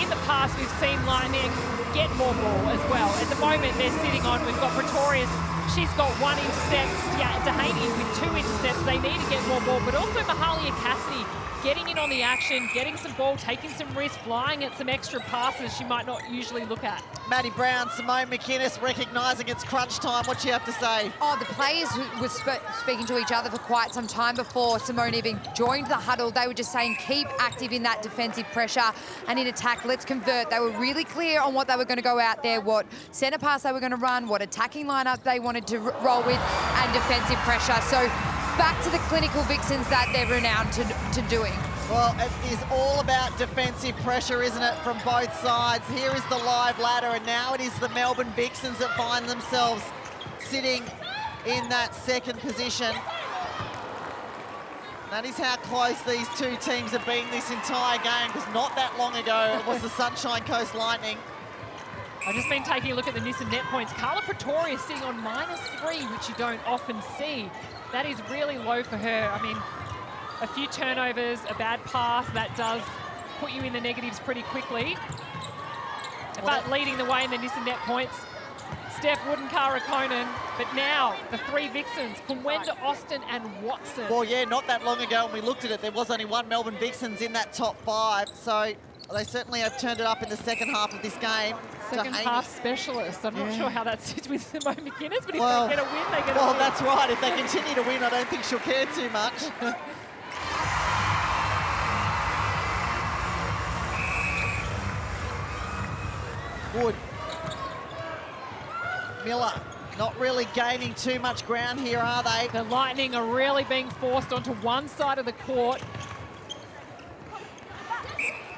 in the past, we've seen Lightning get more ball as well. At the moment, they're sitting on, we've got Pretorius. She's got 1 intercept. Yeah, Dehaney with 2 intercepts. They need to get more ball, but also Mahalia Cassidy getting in on the action, getting some ball, taking some risks, flying at some extra passes she might not usually look at. Maddie Brown, Simone McInnes recognising it's crunch time. What do you have to say? Oh, the players were speaking to each other for quite some time before Simone even joined the huddle. They were just saying, keep active in that defensive pressure and in attack, let's convert. They were really clear on what they were going to go out there, what centre pass they were going to run, what attacking lineup they wanted to roll with, and defensive pressure. So back to the clinical Vixens that they're renowned to doing. Well, it is all about defensive pressure, isn't it, from both sides. Here is the live ladder, and now it is the Melbourne Vixens that find themselves sitting in that second position. That is how close these two teams have been this entire game, because not that long ago it was the Sunshine Coast Lightning. I've just been taking a look at the Nissan net points. Carla Pretorius sitting on -3, which you don't often see. That is really low for her. I mean, a few turnovers, a bad pass, that does put you in the negatives pretty quickly. But leading the way in the Nissan net points, Steph Wood and Cara Conan. But now, the 3 Vixens, Kumwenda, Austin and Watson. Well, yeah, not that long ago when we looked at it, there was only 1 Melbourne Vixens in that top 5. So they certainly have turned it up in the second half of this game. Second half specialist. I'm not sure how that sits with Simone McInnes, but if Well, they get a win, they get a well, win. that's right. If they continue to win, I don't think she'll care too much. Wood. Miller, not really gaining too much ground here, are they? The Lightning are really being forced onto one side of the court.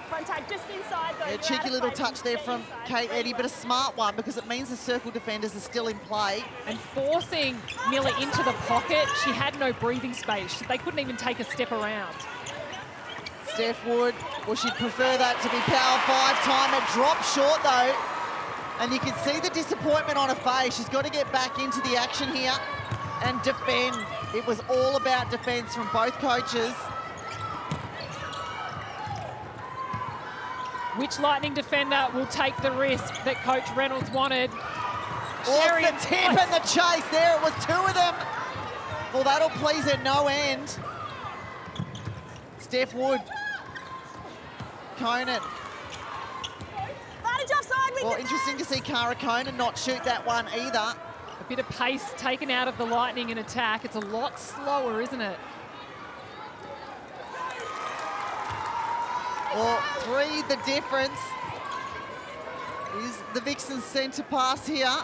Contact just inside though. A cheeky little touch there from Kate Eddy, but a smart one because it means the circle defenders are still in play. And forcing Miller into the pocket, she had no breathing space. They couldn't even take a step around. Steph Wood, well, she'd prefer that to be power 5 time. It dropped short though, and you can see the disappointment on her face. She's got to get back into the action here and defend. It was all about defense from both coaches. Which Lightning defender will take the risk that Coach Reynolds wanted? Off the tip and the chase. There it was, 2 of them. Well, that'll please her no end. Steph Wood. Conan. Advantage offside. Well, interesting to see Cara Conan not shoot that one either. A bit of pace taken out of the Lightning in attack. It's a lot slower, isn't it? Well, 3 the difference is the Vixens centre pass here.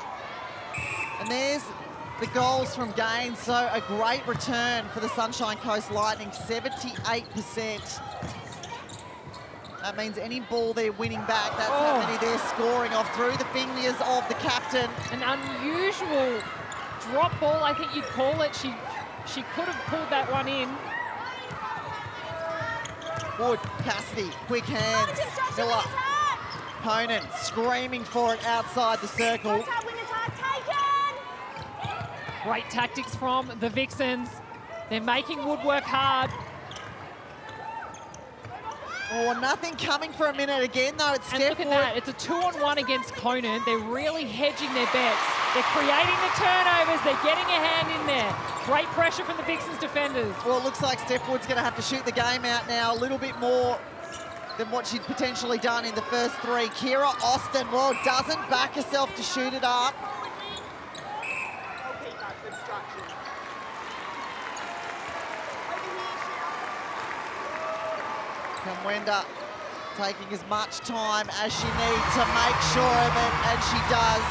And there's the goals from Gaines. So a great return for the Sunshine Coast Lightning, 78%. That means any ball they're winning back, that's how many they're scoring off through the fingers of the captain. An unusual drop ball, I think you'd call it. She could have pulled that one in. Wood, Cassidy, quick hands. Miller, Conan screaming for it outside the circle. Great tactics from the Vixens. They're making Wood work hard. Oh, nothing coming for a minute again, though. It's And Steph look at Wood. that, it's a 2-on-1 against Conan. They're really hedging their bets. They're creating the turnovers, they're getting a hand in there. Great pressure from the Vixens defenders. Well, it looks like Steph Wood's going to have to shoot the game out now a little bit more than what she'd potentially done in the first 3. Kira Austin, well, doesn't back herself to shoot it up. Kumwenda taking as much time as she needs to make sure of it, and she does.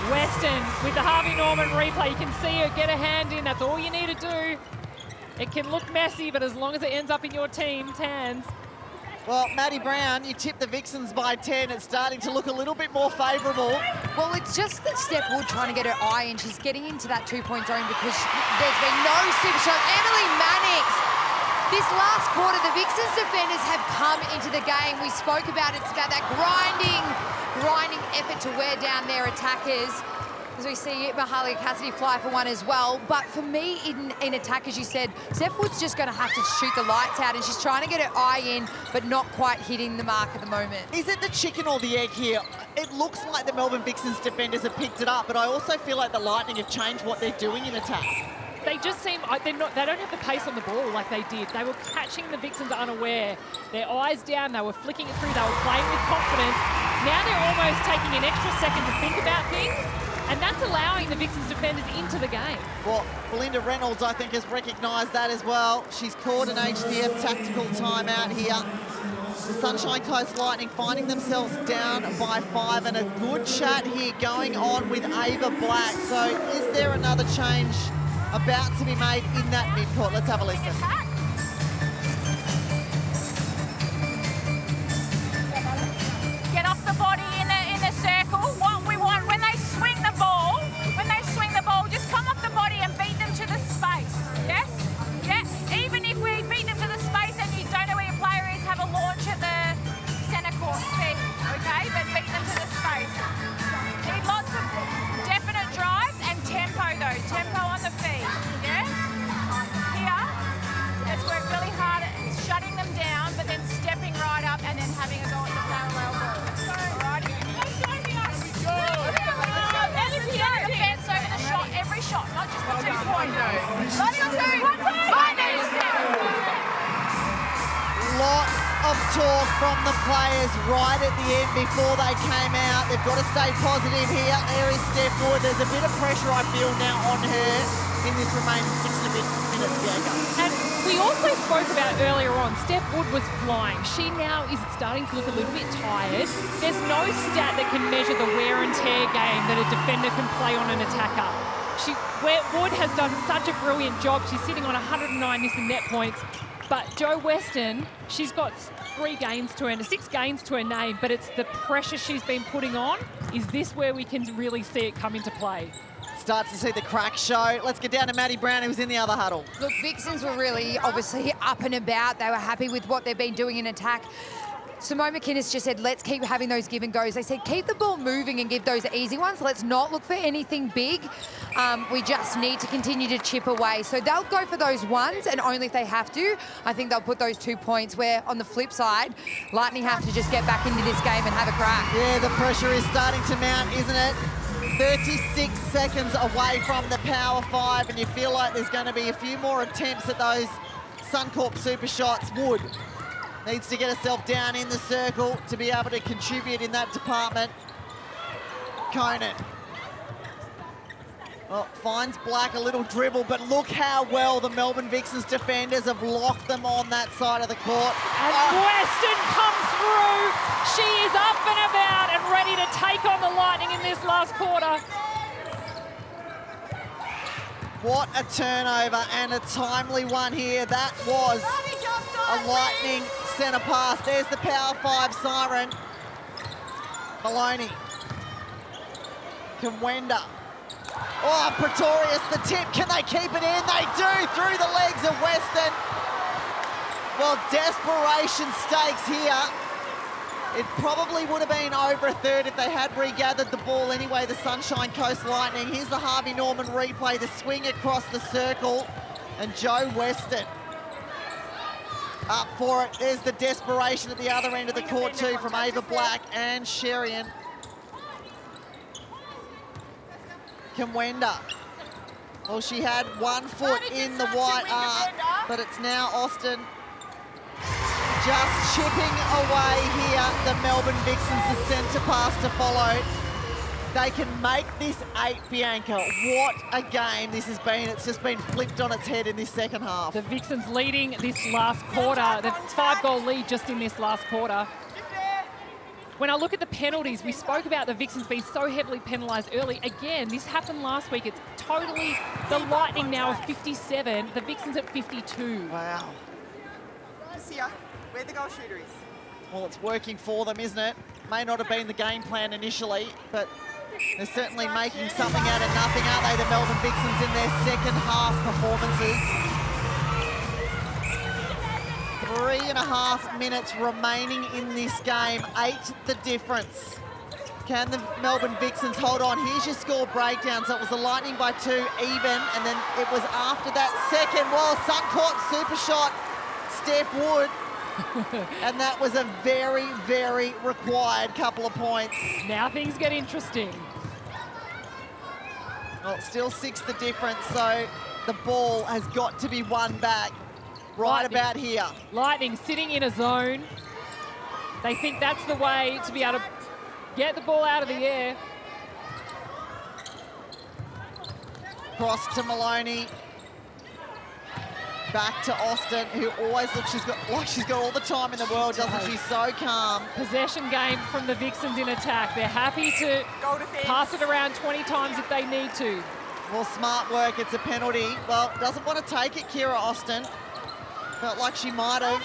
Weston with the Harvey Norman replay. You can see her get a hand in. That's all you need to do. It can look messy, but as long as it ends up in your team's hands. Well, Maddie Brown, you tipped the Vixens by 10. It's starting to look a little bit more favourable. Well, it's just that Steph Wood trying to get her eye in. She's getting into that two-point zone because there's been no super shot. Emily Mannix. This last quarter, the Vixens defenders have come into the game. We spoke about it. It's about that grinding effort to wear down their attackers. As we see Mahalia Cassidy fly for one as well. But for me, in attack, as you said, Steph Wood's just going to have to shoot the lights out, and she's trying to get her eye in, but not quite hitting the mark at the moment. Is it the chicken or the egg here? It looks like the Melbourne Vixens defenders have picked it up, but I also feel like the Lightning have changed what they're doing in attack. They just seem, they don't have the pace on the ball like they did. They were catching the Vixens unaware. Their eyes down, they were flicking it through, they were playing with confidence. Now they're almost taking an extra second to think about things, and that's allowing the Vixens defenders into the game. Well, Belinda Reynolds, I think, has recognised that as well. She's called an HDF tactical timeout here. The Sunshine Coast Lightning finding themselves down by 5, and a good chat here going on with Ava Black. So is there another change about to be made in that midcourt? Let's have a listen. Get off the body in the circle. What we want when they swing the ball, just come off the body and beat them to the space. Yes? Yeah. Even if we beat them to the space and you don't know where your player is, have a launch at the centre court feed, okay? But beat them to the space. Need lots of definite drives and tempo though. Tempo on the feed. Yeah? Here, let's work really hard at shutting them down, but then stepping right up and then having a go at the parallel ball. Alrighty. Defense over the shot, every shot, not just the 2-point. Lots of talk from the players right at the end before they came out. They've got to stay positive here. There is Steph Wood. There's a bit of pressure, I feel, now on her in this remaining 60 minutes, Bianca. And we also spoke about earlier on, Steph Wood was flying. She now is starting to look a little bit tired. There's no stat that can measure the wear and tear game that a defender can play on an attacker. Wood has done such a brilliant job. She's sitting on 109 missing net points. But Jo Weston, she's got 6 games to her name, but it's the pressure she's been putting on. Is this where we can really see it come into play? Start to see the crack show. Let's get down to Maddie Brown, who was in the other huddle. Look, Vixens were really obviously up and about. They were happy with what they've been doing in attack. Simone McInnes just said, let's keep having those give and goes. They said, keep the ball moving and give those easy ones. Let's not look for anything big. We just need to continue to chip away. So they'll go for those ones, and only if they have to. I think they'll put those 2 points, where on the flip side, Lightning have to just get back into this game and have a crack. Yeah, the pressure is starting to mount, isn't it? 36 seconds away from the Power 5, and you feel like there's going to be a few more attempts at those Suncorp super shots. Wood needs to get herself down in the circle to be able to contribute in that department. Conan. Well, finds Black a little dribble, but look how well the Melbourne Vixens defenders have locked them on that side of the court. And Weston comes through. She is up and about and ready to take on the Lightning in this last quarter. What a turnover, and a timely one here. That was a Lightning centre pass. There's the Power 5 siren. Maloney. Kamwenda. Oh, Pretorius, the tip. Can they keep it in? They do, through the legs of Weston. Well, desperation stakes here. It probably would have been over a third if they had regathered the ball anyway, the Sunshine Coast Lightning. Here's the Harvey Norman replay, the swing across the circle, and Jo Weston up for it. There's the desperation at the other end of the court too from Ava Black and Sherian. Kamwenda. Well, she had 1 foot in the white arc, but it's now Austin just chipping away here. The Melbourne Vixens, the centre pass to follow. They can make this 8, Bianca. What a game this has been. It's just been flipped on its head in this second half. The Vixens leading this last quarter. The 5-goal lead just in this last quarter. When I look at the penalties, we spoke about the Vixens being so heavily penalised early. Again, this happened last week. It's totally the Lightning now at 57, the Vixens at 52. Wow. Guys here, where the goal shooter is. Well, it's working for them, isn't it? May not have been the game plan initially, but they're certainly making something out of nothing, aren't they, the Melbourne Vixens in their second half performances. 3.5 minutes remaining in this game, 8 the difference. Can the Melbourne Vixens hold on? Here's your score breakdown. So it was the Lightning by 2 even, and then it was after that second, well, Suncorp super shot, Steph Wood. And that was a very, very required couple of points. Now things get interesting. Well, still 6 the difference, so the ball has got to be won back right about here. Lightning sitting in a zone. They think that's the way to be able to get the ball out of the air. Cross to Maloney. Back to Austin, who always looks she's got all the time in the world, doesn't she? So calm. Possession game from the Vixens in attack. They're happy to pass it around 20 times if they need to. Well, smart work. It's a penalty. Well, doesn't want to take it, Kira Austin. Felt like she might have.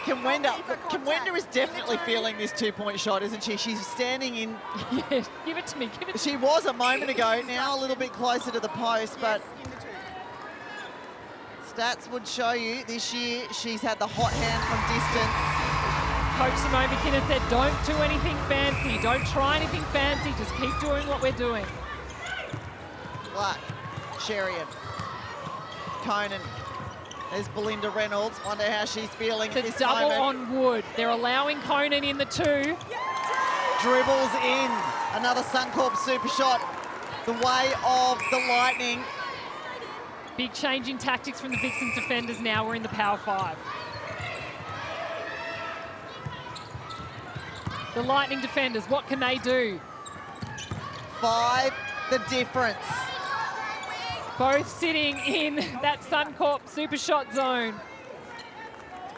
Kimwenda is definitely feeling this 2-point shot, isn't she? She's standing in. Yeah, give it to me. Give it to me. She was a moment ago. Now a little bit closer to the post, but stats would show you this year she's had the hot hand from distance. Coach Simone McKinnon said, don't do anything fancy. Don't try anything fancy. Just keep doing what we're doing. Black, Sherian, Conan. There's Belinda Reynolds. Wonder how she's feeling at this double moment. on Wood. They're allowing Conan in the 2. Dribbles in. Another Suncorp super shot. The way of the Lightning. Big change in tactics from the Vixens defenders now. We're in the power 5. The Lightning defenders, what can they do? 5 the difference. Both sitting in that Suncorp super shot zone.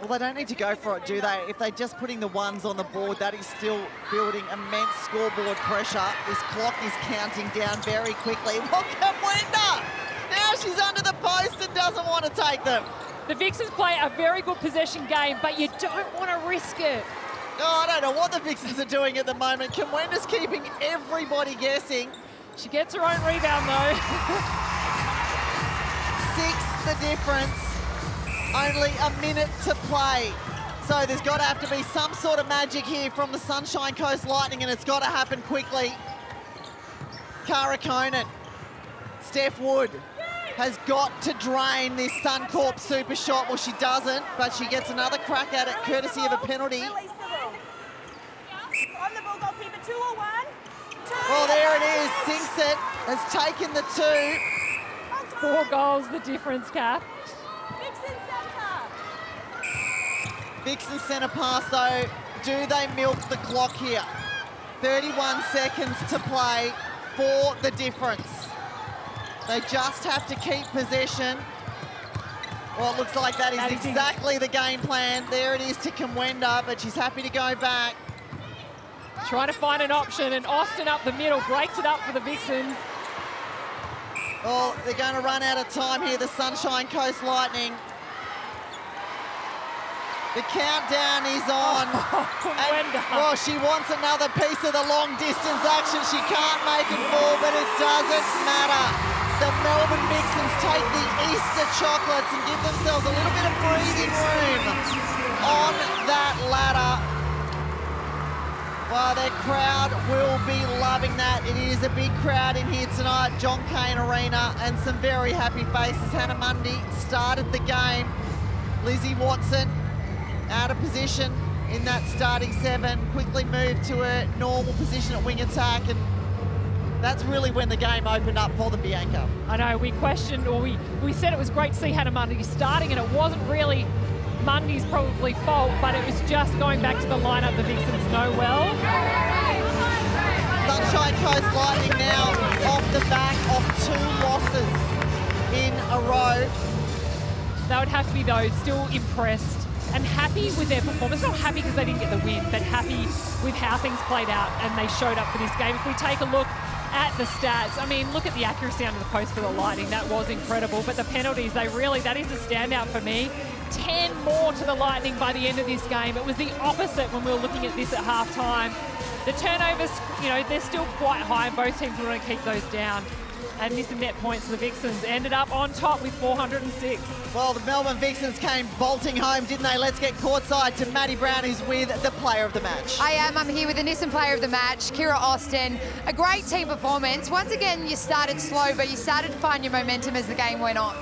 Well, they don't need to go for it, do they? If they're just putting the ones on the board, that is still building immense scoreboard pressure. This clock is counting down very quickly. Look at Wenda! Now she's under the post and doesn't want to take them. The Vixens play a very good possession game, but you don't want to risk it. Oh, I don't know what the Vixens are doing at the moment. Kimwenda's keeping everybody guessing. She gets her own rebound, though. 6 the difference. Only a minute to play. So there's got to have to be some sort of magic here from the Sunshine Coast Lightning, and it's got to happen quickly. Cara Conan. Steph Wood has got to drain this Suncorp super shot. Well, she doesn't, but she gets another crack at it, courtesy of a penalty. On the ball, goalkeeper, 2 or 1. 2. Well, there it is. Sinks it. Has taken the 2. 4 goals, the difference, Kath. Vixen centre. Vixen centre pass, though. Do they milk the clock here? 31 seconds to play for the difference. They just have to keep possession. Well, it looks like that is exactly the game plan. There it is to Kimwenda, but she's happy to go back. Trying to find an option, and Austin up the middle breaks it up for the Vixens. Well, they're going to run out of time here, the Sunshine Coast Lightning. The countdown is on. Well, she wants another piece of the long distance action. She can't make it fall, but it doesn't matter. The Melbourne Vixens take the Easter chocolates and give themselves a little bit of breathing room on that ladder. Well, their crowd will be loving that. It is a big crowd in here tonight, John Cain Arena, and some very happy faces. Hannah Mundy started the game. Lizzie Watson out of position in that starting 7, quickly moved to a normal position at wing attack, and that's really when the game opened up for the Bianca. I know, we questioned, or we said it was great to see Hannah Mundy starting, and it wasn't really Mundy's probably fault, but it was just going back to the lineup the Vixens know well. Sunshine Coast Lightning now off the back of 2 losses in a row. They would have to be, though, still impressed and happy with their performance. Not happy because they didn't get the win, but happy with how things played out and they showed up for this game. If we take a look at the stats. I mean, look at the accuracy under the post for the Lightning. That was incredible. But the penalties, that is a standout for me. 10 more to the Lightning by the end of this game. It was the opposite when we were looking at this at halftime. The turnovers, they're still quite high, and both teams want to keep those down. And missing net points, the Vixens ended up on top with 406. Well, the Melbourne Vixens came bolting home, didn't they? Let's get courtside to Maddie Brown, who's with the player of the match. I'm here with the Nissan player of the match, Kira Austin. A great team performance. Once again, you started slow, but you started to find your momentum as the game went on.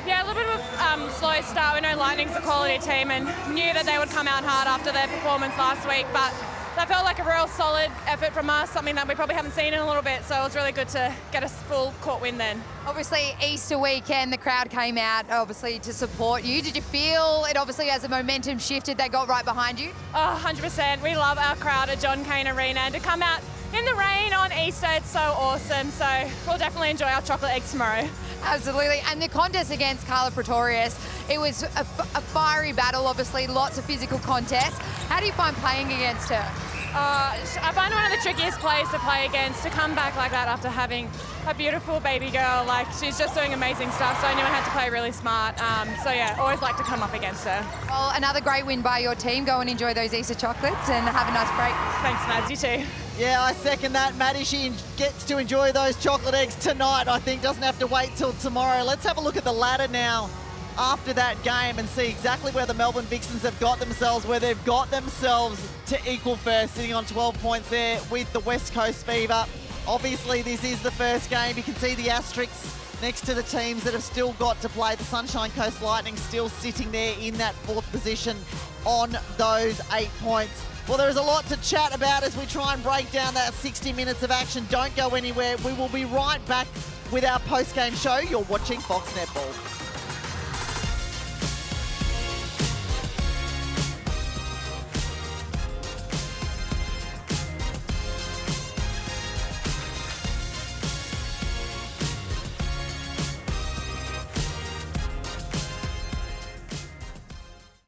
Yeah, a little bit of a slow start. We know Lightning's a quality team and knew that they would come out hard after their performance last week, but that felt like a real solid effort from us, something that we probably haven't seen in a little bit, so it was really good to get a full court win then. Obviously, Easter weekend, the crowd came out, obviously, to support you. Did you feel it, obviously, as the momentum shifted, they got right behind you? Oh, 100%. We love our crowd at John Cain Arena, and to come out in the rain on Easter, it's so awesome, so we'll definitely enjoy our chocolate eggs tomorrow. Absolutely, and the contest against Carla Pretorius, it was a fiery battle, obviously, lots of physical contests. How do you find playing against her? I find one of the trickiest players to play against, to come back like that after having a beautiful baby girl. Like, she's just doing amazing stuff, so I knew I had to play really smart. So yeah, always like to come up against her. Well, another great win by your team. Go and enjoy those Easter chocolates and have a nice break. Thanks, Mads, you too. Yeah, I second that, Maddie. She gets to enjoy those chocolate eggs tonight, I think. Doesn't have to wait till tomorrow. Let's have a look at the ladder now after that game and see exactly where the Melbourne Vixens have got themselves, where they've got themselves to equal first, sitting on 12 points there with the West Coast Fever. Obviously, this is the first game. You can see the asterisks next to the teams that have still got to play. The Sunshine Coast Lightning still sitting there in that 4th position on those 8 points. Well, there is a lot to chat about as we try and break down that 60 minutes of action. Don't go anywhere. We will be right back with our post-game show. You're watching Fox Netball.